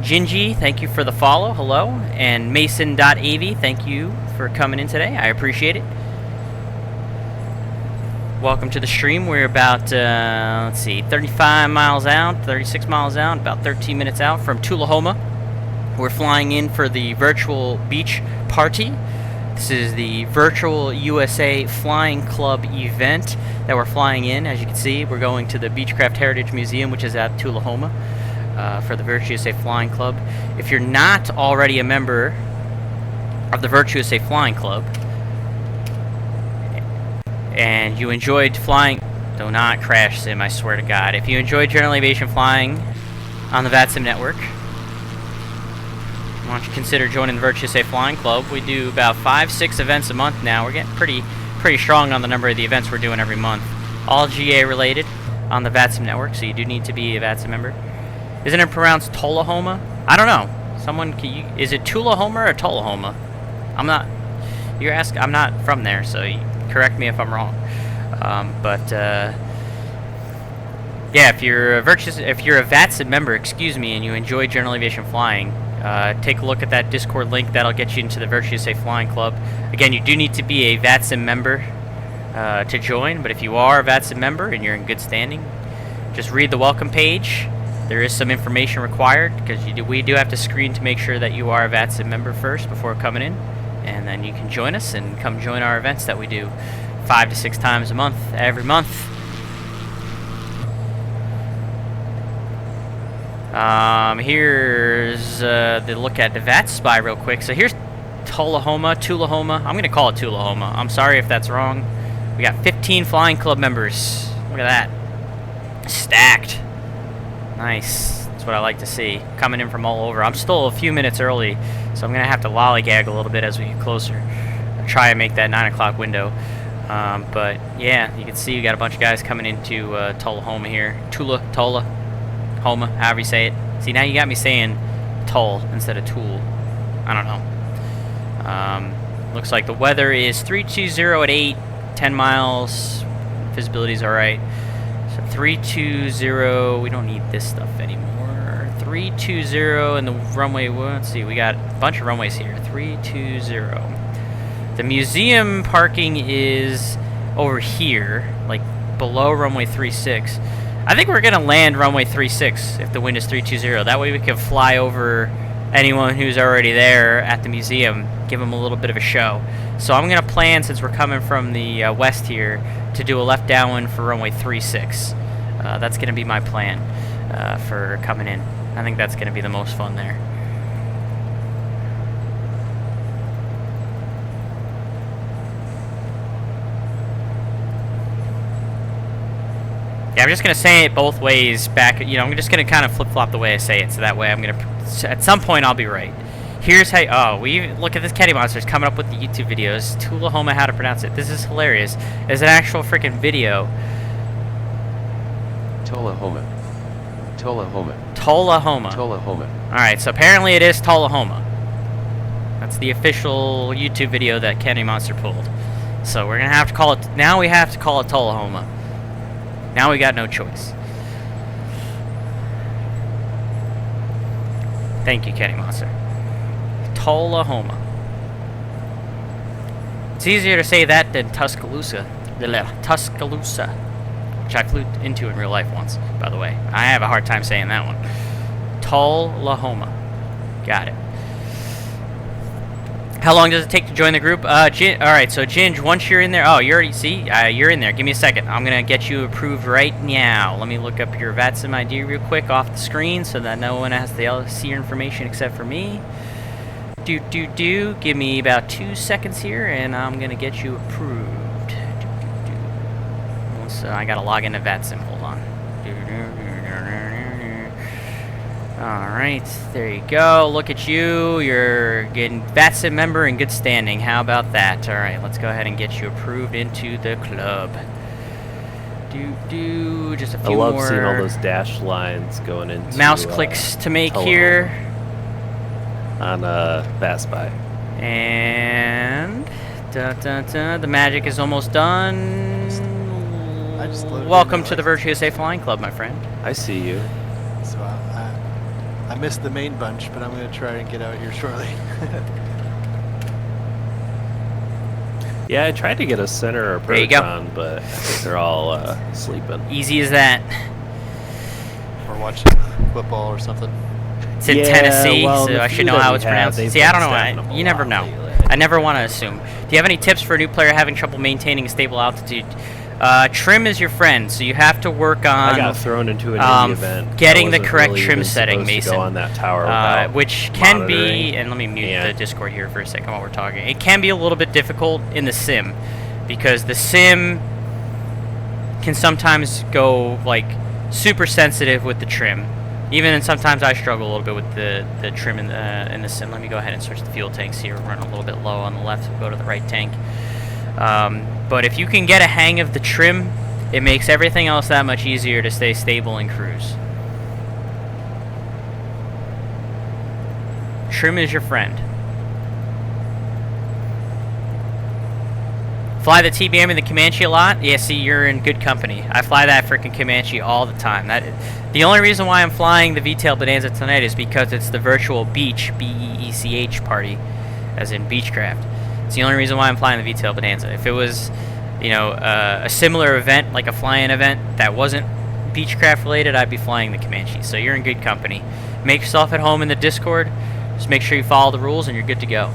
Gingy, thank you for the follow, hello. And Mason.av, thank you for coming in today. I appreciate it. Welcome to the stream. We're about, 35 miles out, 36 miles out, about 13 minutes out from Tullahoma. We're flying in for the Virtual Beech Party. This is the Virtual USA Flying Club event that we're flying in. As you can see, we're going to the Beechcraft Heritage Museum, which is at Tullahoma, for the Virtual USA Flying Club. If you're not already a member of the Virtual USA Flying Club, and you enjoyed flying, do not crash sim, I swear to God. If you enjoyed general aviation flying on the VATSIM network, why don't you consider joining the Virtual USA Flying Club? We do about 5-6 events a month now. We're getting pretty strong on the number of the events we're doing every month. All GA related on the VATSIM network, so you do need to be a VATSIM member. Isn't it pronounced Tullahoma? I don't know. Someone, is it Tullahoma or Tullahoma? I'm not. I'm not from there, so you correct me if I'm wrong. Yeah, if you're a VATSIM member, excuse me, and you enjoy general aviation flying, take a look at that Discord link. That'll get you into the Virtual Safe Flying Club. Again, you do need to be a VATSIM member to join, but if you are a VATSIM member and you're in good standing, just read the welcome page. There is some information required because we do have to screen to make sure that you are a VATSIM member first before coming in, and then you can join us and come join our events that we do 5 to 6 times a month, every month. Here's the look at the VAT Spy real quick. So here's Tullahoma. I'm gonna call it Tullahoma. I'm sorry if that's wrong. We got 15 flying club members. Look at that. Stacked. Nice. That's what I like to see. Coming in from all over. I'm still a few minutes early, so I'm gonna have to lollygag a little bit as we get closer. I'll try and make that 9 o'clock window. But yeah, you can see we got a bunch of guys coming into Tullahoma here. Tullahoma, however you say it. See, now you got me saying Tull instead of Tool. I don't know. Looks like the weather is 320 at 8, 10 miles. Visibility's alright. So 320, we don't need this stuff anymore. 320 and the runway, well, let's see, we got a bunch of runways here. 320. The museum parking is over here, like below runway 36. I think we're gonna land runway 36 if the wind is 320. That way we can fly over anyone who's already there at the museum, give them a little bit of a show. So I'm gonna plan, since we're coming from the west here, to do a left downwind for runway 36. That's gonna be my plan for coming in. I think that's gonna be the most fun there. Yeah, I'm just going to say it both ways back. You know, I'm just going to kind of flip-flop the way I say it, so that way I'm going to... At some point, I'll be right. Here's how... Oh, look at this Caddy Monster's coming up with the YouTube videos. Tullahoma, how to pronounce it. This is hilarious. There's an actual freaking video. Tullahoma. Alright, so apparently it is Tullahoma. That's the official YouTube video that Caddy Monster pulled. So we're going to have to call it... Now we have to call it Tullahoma. Now we got no choice. Thank you, Caddy Monster. Tullahoma. It's easier to say that than Tuscaloosa. Tuscaloosa. Which I flew into in real life once, by the way. I have a hard time saying that one. Tullahoma. Got it. How long does it take to join the group? Alright, so Ginge, once you're in there... Oh, you already... See? You're in there. Give me a second. I'm going to get you approved right now. Let me look up your VATSIM ID real quick off the screen so that no one has to see your information except for me. Give me about 2 seconds here, and I'm going to get you approved. So I got to log into VATSIM. Hold on. Alright, there you go. Look at you. You're getting VATSIM member in good standing. How about that? Alright, let's go ahead and get you approved into the club. Just a few more. I love seeing all those dashed lines going into mouse clicks to make here. On VAT Spy. And the magic is almost done. I just Welcome to the Virtual Safe Flying Club, my friend. I see you. So I missed the main bunch, but I'm going to try and get out here shortly. Yeah, I tried to get a center or There you go. proton, but I think they're all sleeping. Easy as that. Or watching football or something. It's in Yeah, Tennessee, well, so the I few should know that how we it's have, pronounced. they've See, I been don't staffing them know. a You never lot know. lately. I never want to assume. Do you have any tips for a new player having trouble maintaining a stable altitude? Trim is your friend, so you have to work on I got thrown into an indie event. getting I the wasn't correct really trim even setting, supposed to Mason. go on that tower without which can be, monitoring. and let me mute Yeah. the Discord here for a second while we're talking. It can be a little bit difficult in the sim, because the sim can sometimes go like super sensitive with the trim. Even sometimes I struggle a little bit with the trim in the sim. Let me go ahead and switch the fuel tanks here. We're running a little bit low on the left, so we'll go to the right tank. But if you can get a hang of the trim, it makes everything else that much easier to stay stable and cruise. Trim is your friend. Fly the TBM and the Comanche a lot? Yeah, see, you're in good company. I fly that freaking Comanche all the time. The only reason why I'm flying the V-Tail Bonanza tonight is because it's the Virtual Beech, B-E-E-C-H Party, as in Beechcraft. It's the only reason why I'm flying the V-Tail Bonanza. If it was, you know, a similar event, like a fly-in event that wasn't Beechcraft related, I'd be flying the Comanche. So you're in good company. Make yourself at home in the Discord. Just make sure you follow the rules and you're good to go.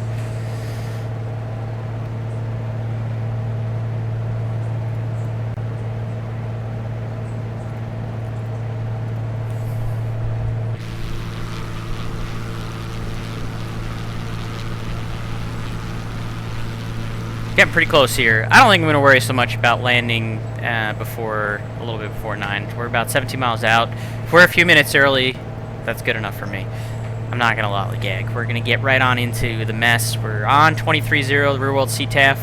Getting pretty close here. I don't think I'm going to worry so much about landing before a little bit before 9. We're about 17 miles out. If we're a few minutes early, that's good enough for me. I'm not going to lollygag. We're going to get right on into the mess. We're on 23.0, the Real World CTAF.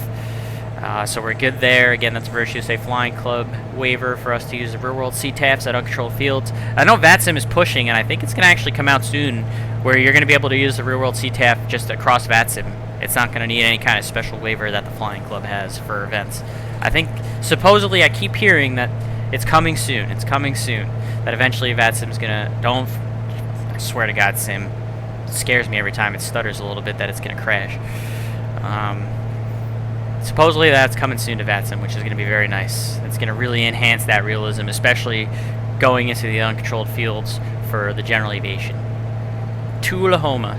So we're good there. Again, that's a Virtue Say Flying Club waiver for us to use the Real World CTAFs at uncontrolled fields. I know VATSIM is pushing, and I think it's going to actually come out soon, where you're going to be able to use the Real World CTAF just across VATSIM. It's not going to need any kind of special waiver that the Flying Club has for events. I think, supposedly, I keep hearing that it's coming soon. It's coming soon. That eventually VATSIM's going to... I swear to God, Sim. It scares me every time it stutters a little bit that it's going to crash. Supposedly that's coming soon to VATSIM, which is going to be very nice. It's going to really enhance that realism, especially going into the uncontrolled fields for the general aviation. Tullahoma.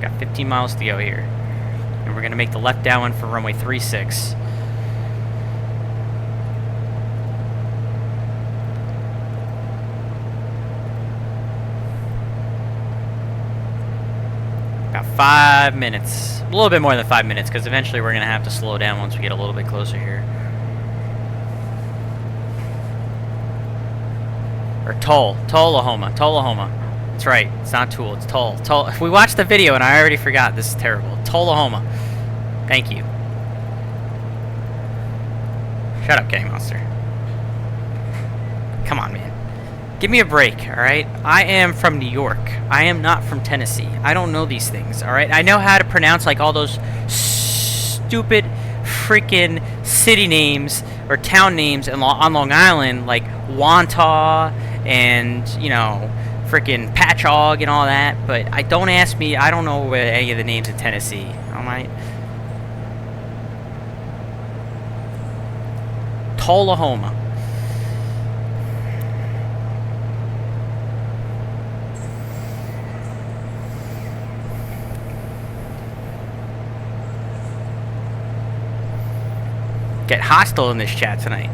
Got 15 miles to go here. And we're going to make the left downwind for runway 36. About 5 minutes. A little bit more than 5 minutes, because eventually we're going to have to slow down once we get a little bit closer here. Or Tullahoma. That's right. It's not Tool. It's Tull. If we watched the video and I already forgot, this is terrible. Tullahoma. Thank you. Shut up, Kenny Monster. Come on, man. Give me a break, alright? I am from New York. I am not from Tennessee. I don't know these things, alright? I know how to pronounce, like, all those stupid freaking city names or town names on Long Island, like Wantagh and, you know, freaking Patchogue and all that, but don't ask me. I don't know any of the names in Tennessee. Alright? Tullahoma. Get hostile in this chat tonight.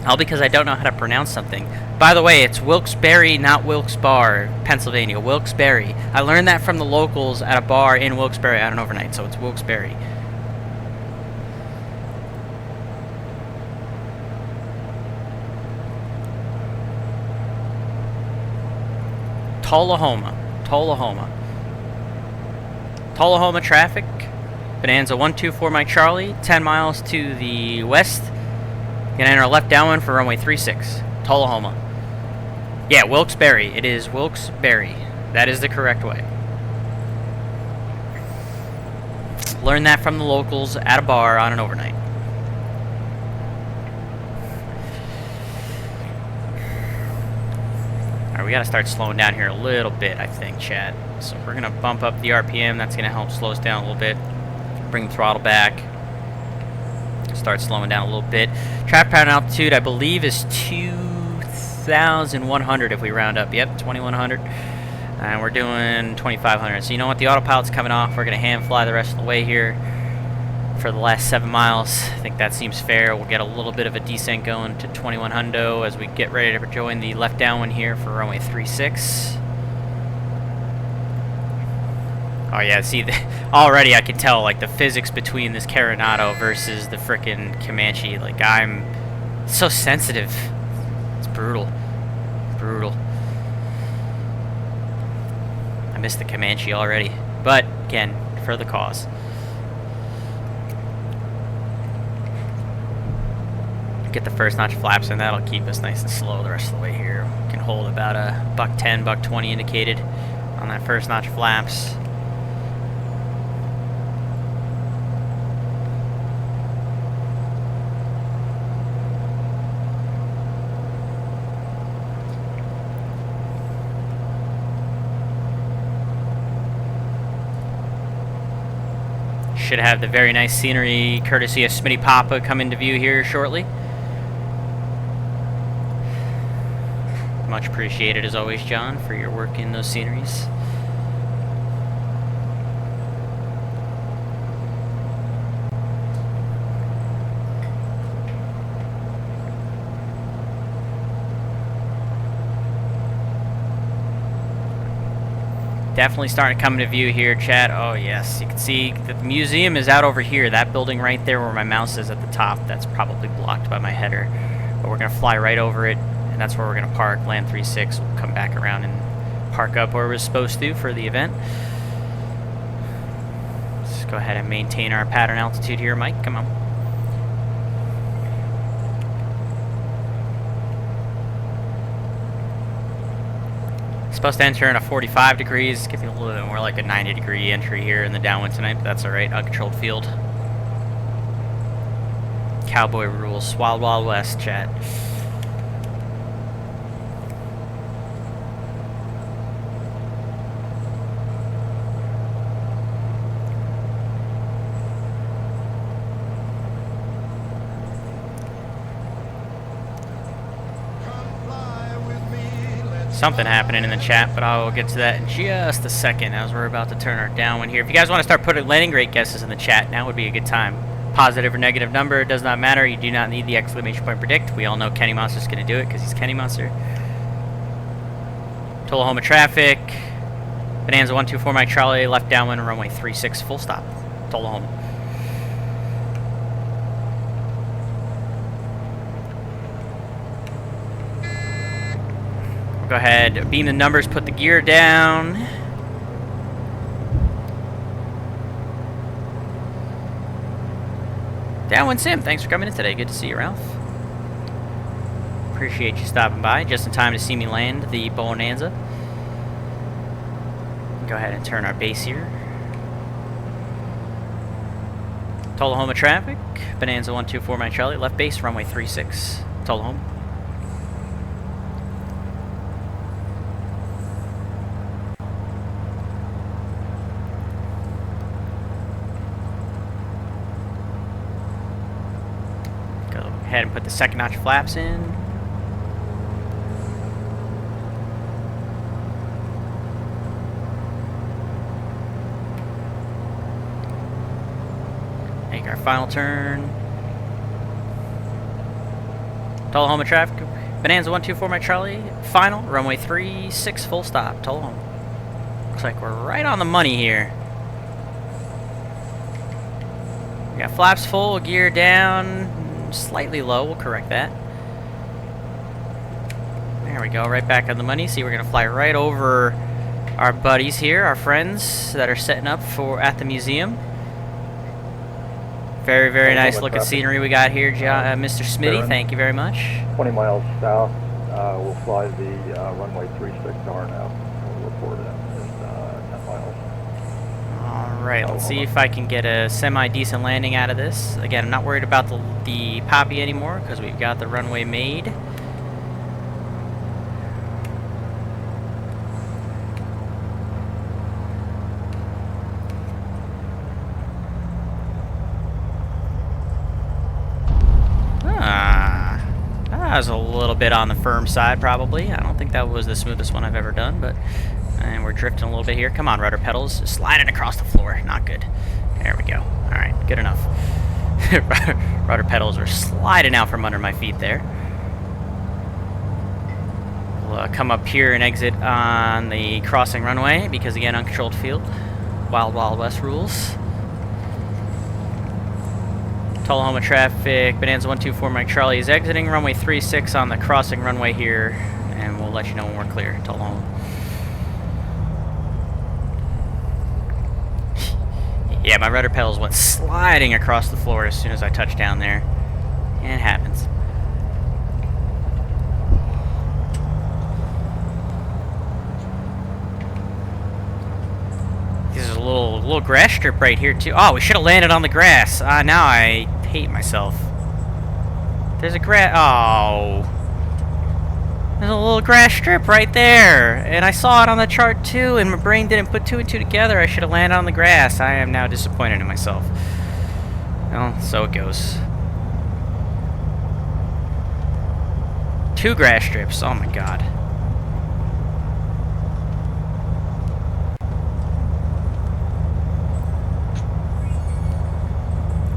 All because I don't know how to pronounce something. By the way, it's Wilkes-Barre, not Wilkes-Barre, Pennsylvania. Wilkes-Barre. I learned that from the locals at a bar in Wilkes-Barre at an overnight, so it's Wilkes-Barre. Tullahoma traffic. Bonanza 124 Mike Charlie, 10 miles to the west. Gonna enter a left downwind for runway 36. Tullahoma. Yeah, Wilkes-Barre. It is Wilkes-Barre. That is the correct way. Learned that from the locals at a bar on an overnight. Alright, we gotta start slowing down here a little bit, I think, chat. So we're gonna bump up the RPM. That's gonna help slow us down a little bit. Bring the throttle back. Start slowing down a little bit. Traffic pattern altitude, I believe, is 2,100 if we round up. Yep, 2,100. And we're doing 2,500. So you know what? The autopilot's coming off. We're going to hand fly the rest of the way here for the last 7 miles. I think that seems fair. We'll get a little bit of a descent going to 2,100 as we get ready to join the left downwind here for runway 36. Oh yeah, see, already I can tell, like, the physics between this Carenado versus the frickin' Comanche. Like, I'm so sensitive. It's brutal. Brutal. I missed the Comanche already. But, again, for the cause. Get the first notch flaps in. That'll keep us nice and slow the rest of the way here. We can hold about a $110, $120 indicated on that first notch flaps. Should have the very nice scenery courtesy of Smitty Papa come into view here shortly. Much appreciated as always, John, for your work in those sceneries. Definitely starting to come into view here, chat. Oh yes, you can see the museum is out over here. That building right there where my mouse is at the top, that's probably blocked by my header. But we're going to fly right over it, and that's where we're going to park, land 3-6. We'll come back around and park up where we're supposed to for the event. Let's go ahead and maintain our pattern altitude here, Mike. Come on. Supposed to enter in a 45 degrees, giving a little bit more like a 90-degree entry here in the downwind tonight, but that's alright. Uncontrolled field. Cowboy rules. Wild Wild West, chat. Something happening in the chat, but I will get to that in just a second as we're about to turn our downwind here. If you guys want to start putting landing rate guesses in the chat, now would be a good time. Positive or negative number, it does not matter. You do not need the exclamation point predict. We all know Kenny Monster's going to do it because he's Kenny Monster. Tullahoma traffic. Bonanza 124 Mike Charlie, left downwind, runway 36, full stop. Tullahoma. Go ahead, beam the numbers, put the gear down. Downwind Sim, thanks for coming in today. Good to see you, Ralph. Appreciate you stopping by just in time to see me land the Bonanza. Go ahead and turn our base here. Tullahoma traffic, Bonanza 124 Mike Charlie, left base, runway 36, Tullahoma. Ahead and put the second notch flaps in. Make our final turn. Tullahoma traffic. Bonanza 124 Mike Charlie. Final, runway 36, full stop. Tullahoma. Looks like we're right on the money here. We got flaps full, gear down. Slightly low, we'll correct that. There we go, right back on the money. See, we're gonna fly right over our buddies here, our friends that are setting up for at the museum. Very, very nice looking scenery we got here, Mr. Smitty. Thank you very much. 20 miles south, we'll fly the runway 36R now. We'll report it at 10 miles. Alright, let's see if I can get a semi-decent landing out of this. Again, I'm not worried about the Poppy anymore because we've got the runway made. That was a little bit on the firm side, probably. I don't think that was the smoothest one I've ever done, but... And we're drifting a little bit here. Come on, rudder pedals. Sliding across the floor. Not good. There we go. Alright, good enough. Rudder pedals are sliding out from under my feet there. We'll come up here and exit on the crossing runway, because again, uncontrolled field. Wild Wild West rules. Tullahoma traffic, Bonanza 124 Mike Charlie is exiting runway 36 on the crossing runway here, and we'll let you know when we're clear. Tullahoma. Yeah, my rudder pedals went sliding across the floor as soon as I touched down there. And it happens. little grass strip right here too. Oh, we should have landed on the grass. Now I hate myself. There's a oh. There's a little grass strip right there, and I saw it on the chart too, and my brain didn't put two and two together. I should have landed on the grass. I am now disappointed in myself. Well, so it goes. 2 grass strips. Oh my god.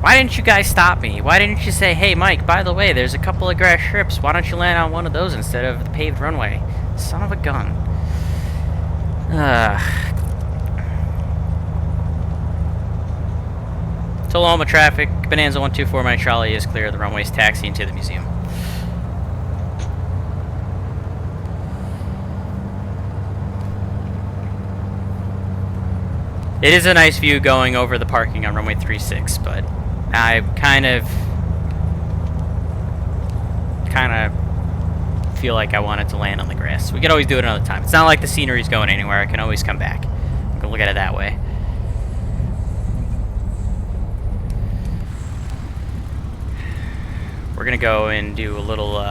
Why didn't you guys stop me? Why didn't you say, hey Mike, by the way, there's a couple of grass strips. Why don't you land on one of those instead of the paved runway? Son of a gun. Tullahoma traffic, Bonanza 124, my trolley is clear. The runway's taxiing to the museum. It is a nice view going over the parking on runway 36, but I kind of feel like I wanted to land on the grass. We could always do it another time. It's not like the scenery's going anywhere. I can always come back. You can look at it that way. We're gonna go and do a little,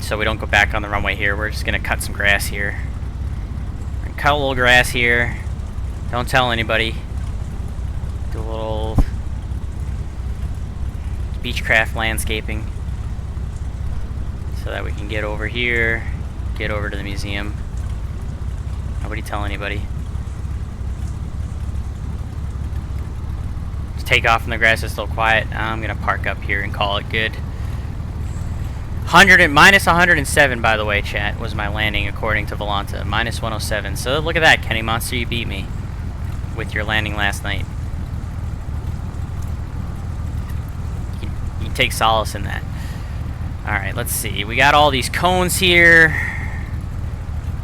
so we don't go back on the runway here. We're just gonna cut some grass here. We're gonna cut a little grass here. Don't tell anybody. Do a little beechcraft landscaping so that we can get over here, get over to the museum. Nobody tell anybody. Just take off from the grass is still quiet. I'm gonna park up here and call it good. Minus 107, by the way, chat, was my landing according to Volanta. Minus 107. So look at that, Kenny Monster, you beat me with your landing last night. You can take solace in that. Alright, let's see. We got all these cones here.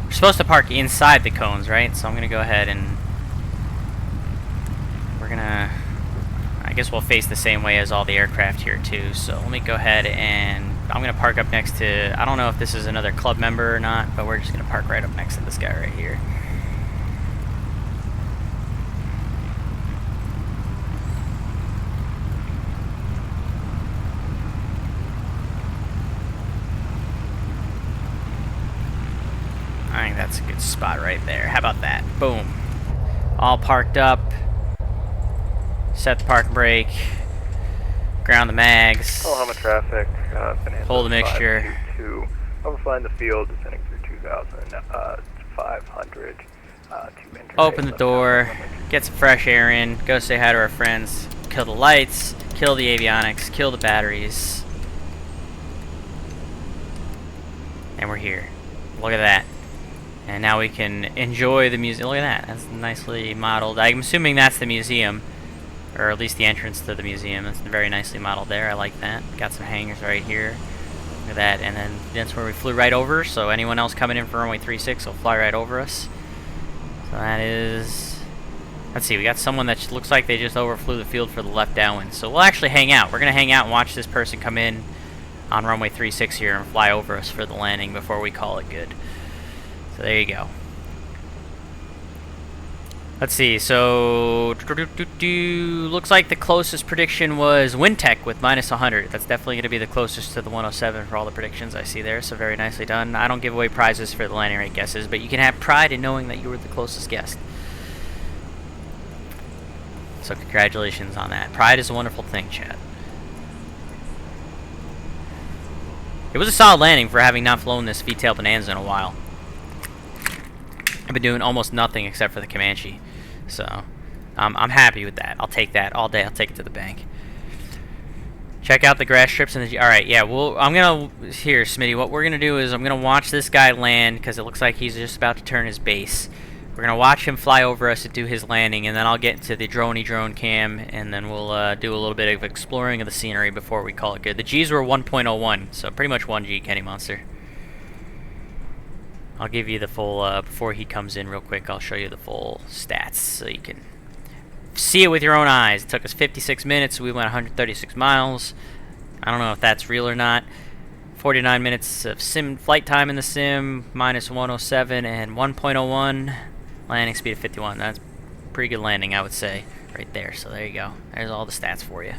We're supposed to park inside the cones, right? So I'm going to go ahead and we're going to, I guess we'll face the same way as all the aircraft here too. So let me go ahead and I'm going to park up next to, I don't know if this is another club member or not, but we're just going to park right up next to this guy right here. I think that's a good spot right there. How about that? Boom. All parked up. Set the park brake. Ground the mags. Tullahoma traffic. Hold the mixture. Overflying the field, descending through 2,500. Open the door. Get some fresh air in. Go say hi to our friends. Kill the lights. Kill the avionics. Kill the batteries. And we're here. Look at that. And now we can enjoy the museum. Look at that. That's nicely modeled. I'm assuming that's the museum. Or at least the entrance to the museum. It's very nicely modeled there. I like that. Got some hangars right here. Look at that. And then that's where we flew right over. So anyone else coming in for runway 36 will fly right over us. So that is... Let's see. We got someone that looks like they just overflew the field for the left downwind. So we'll actually hang out. We're going to hang out and watch this person come in on runway 36 here and fly over us for the landing before we call it good. So there you go. Let's see, so looks like the closest prediction was Wintech with minus 100. That's definitely going to be the closest to the 107 for all the predictions I see there, so very nicely done. I don't give away prizes for the landing rate guesses, but you can have pride in knowing that you were the closest guest. So congratulations on that. Pride is a wonderful thing, chat. It was a solid landing for having not flown this V-Tail Bonanza in a while. I've been doing almost nothing except for the Comanche. So, I'm happy with that. I'll take that all day. I'll take it to the bank. Check out the grass strips and the... Alright, yeah, I'm going to... Here, Smitty, what we're going to do is I'm going to watch this guy land because it looks like he's just about to turn his base. We're going to watch him fly over us and do his landing, and then I'll get into the drone cam, and then we'll do a little bit of exploring of the scenery before we call it good. The G's were 1.01, so pretty much 1 G, Kenny Monster. I'll give you the full, before he comes in real quick, I'll show you the full stats so you can see it with your own eyes. It took us 56 minutes, we went 136 miles. I don't know if that's real or not. 49 minutes of sim flight time in the sim, minus 107 and 1.01. Landing speed of 51. That's pretty good landing, I would say, right there. So there you go. There's all the stats for you.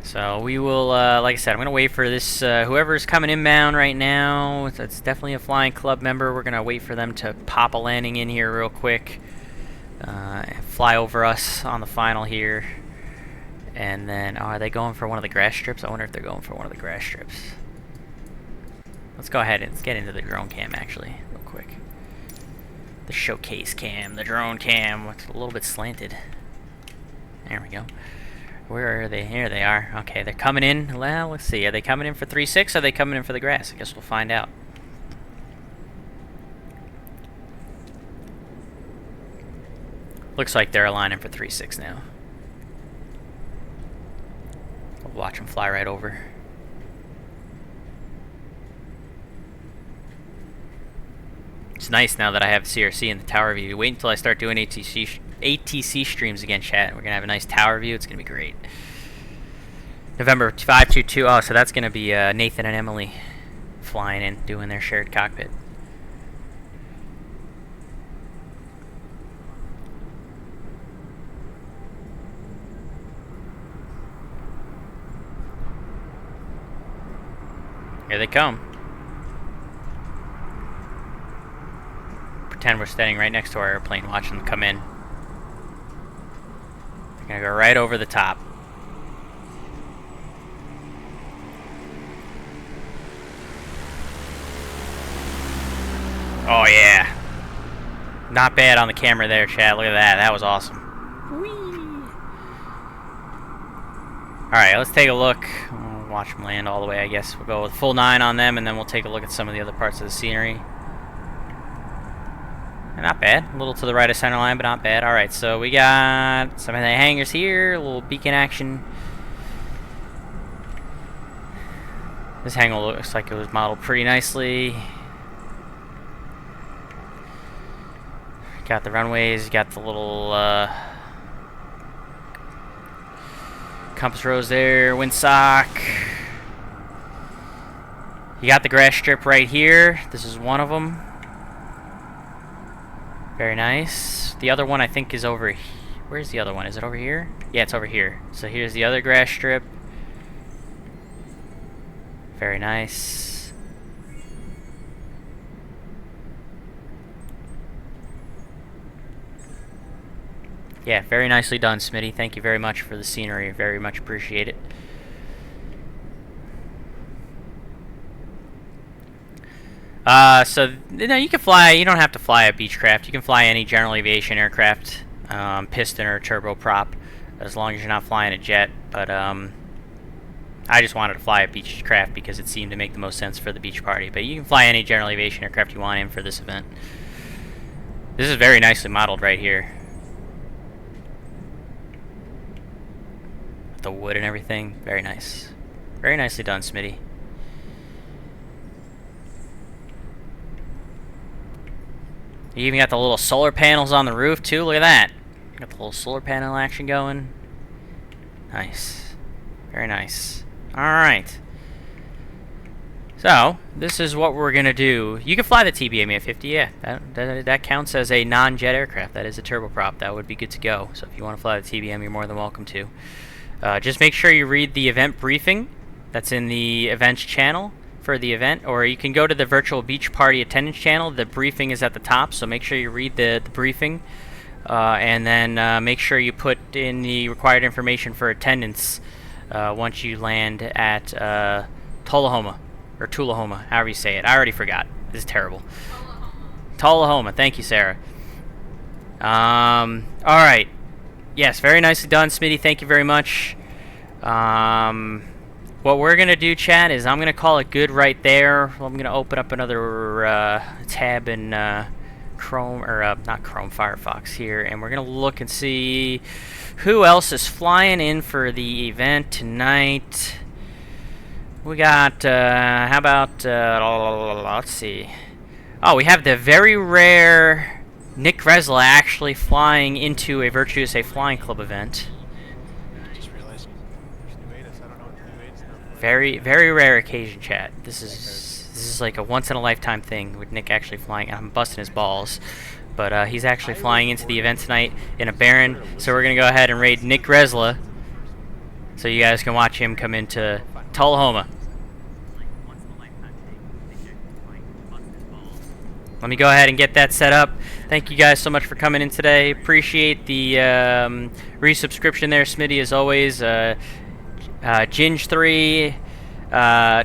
So we will, like I said, I'm going to wait for this, whoever's coming inbound right now, that's definitely a flying club member. We're going to wait for them to pop a landing in here real quick, fly over us on the final here. And then, oh, are they going for one of the grass strips? I wonder if they're going for one of the grass strips. Let's go ahead and let's get into the drone cam, actually, real quick. The showcase cam, the drone cam. It's a little bit slanted. There we go. Where are they? Here they are. Okay, they're coming in. Well, let's see. Are they coming in for 3-6 or are they coming in for the grass? I guess we'll find out. Looks like they're aligning for 3-6 now. We'll watch them fly right over. It's nice now that I have CRC in the tower view. Wait until I start doing ATC streams again, chat. We're gonna have a nice tower view. It's gonna be great. November 522. Oh, so that's gonna be Nathan and Emily flying in, doing their shared cockpit. Here they come. Pretend we're standing right next to our airplane, watching them come in. They're gonna go right over the top. Oh yeah. Not bad on the camera there, chat. Look at that. That was awesome. Alright, let's take a look. We'll watch them land all the way, I guess. We'll go with full 9 on them, and then we'll take a look at some of the other parts of the scenery. Not bad. A little to the right of center line, but not bad. Alright, so we got some of the hangars here. A little beacon action. This hangar looks like it was modeled pretty nicely. Got the runways. Got the little compass rose there. Windsock. You got the grass strip right here. This is one of them. Very nice. The other one I think is over here. Where's the other one? Is it over here? Yeah, it's over here. So here's the other grass strip. Very nice. Yeah, very nicely done, Smitty. Thank you very much for the scenery. Very much appreciate it. So, no, you can fly, you don't have to fly a Beechcraft. You can fly any general aviation aircraft, piston or turboprop, as long as you're not flying a jet. But, I just wanted to fly a Beechcraft because it seemed to make the most sense for the beach party. But you can fly any general aviation aircraft you want in for this event. This is very nicely modeled right here. The wood and everything, very nice. Very nicely done, Smitty. You even got the little solar panels on the roof too. Look at that. Got the little solar panel action going. Nice. Very nice. Alright. So, this is what we're going to do. You can fly the TBM-50, yeah. That counts as a non-jet aircraft. That is a turboprop. That would be good to go. So if you want to fly the TBM, you're more than welcome to. Just make sure you read the event briefing that's in the events channel for the event, or you can go to the Virtual Beech Party attendance channel. The briefing is at the top, so make sure you read the briefing, and then make sure you put in the required information for attendance once you land at Tullahoma, or Tullahoma, however you say it. I already forgot. This is terrible. Tullahoma. Thank you, Sarah. Alright. Yes, very nicely done, Smitty. Thank you very much. What we're going to do, chat, is I'm going to call it good right there. I'm going to open up another tab in Chrome, or not Chrome, Firefox here, and we're going to look and see who else is flying in for the event tonight. We got, how about, let's see. Oh, we have the very rare Nick Resla actually flying into a Virtual USA Flying Club event. I just realized there's new ATIS. I don't know what the new ATIS number is. Very rare occasion, chat. This This is like a once-in-a-lifetime thing with Nick actually flying. I'm busting his balls. But he's actually flying into the event tonight in a Baron. So we're going to go ahead and raid Nick Resla, so you guys can watch him come into Tullahoma. Let me go ahead and get that set up. Thank you guys so much for coming in today. Appreciate the resubscription there, Smitty, as always. Ginge3,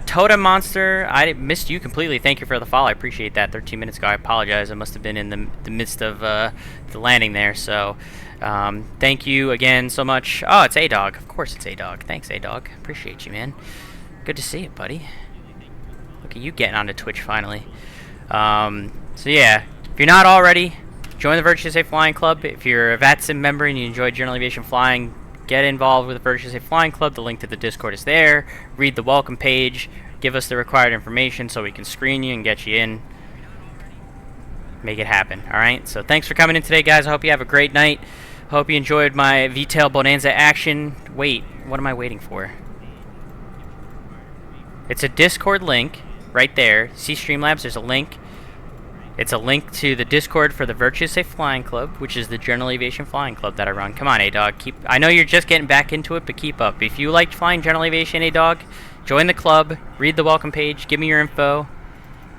Totem Monster, I missed you completely. Thank you for the follow. I appreciate that. 13 minutes ago. I apologize. I must have been in the midst of the landing there. So thank you again so much. Oh, it's A-Dog. Of course it's A-Dog. Thanks, A-Dog. Appreciate you, man. Good to see you, buddy. Look at you getting onto Twitch finally. So yeah, if you're not already, join the Virtual Safe Flying Club. If you're a VATSIM member and you enjoy general aviation flying, get involved with the Virtual Safe Flying Club. The link to the Discord is there. Read the welcome page. Give us the required information so we can screen you and get you in. Make it happen, alright? So thanks for coming in today, guys. I hope you have a great night. Hope you enjoyed my V-Tail Bonanza action. Wait, what am I waiting for? It's a Discord link right there. See Streamlabs? There's a link. It's a link to the Discord for the Virtual Safe Flying Club, which is the General Aviation Flying Club that I run. Come on, A-Dog. I know you're just getting back into it, but keep up. If you like flying General Aviation, A-Dog, join the club, read the welcome page, give me your info,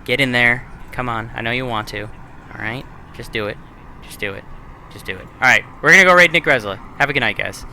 get in there. Come on. I know you want to. Alright? Just do it. Just do it. Just do it. Alright, we're going to go raid Nick Resla. Have a good night, guys.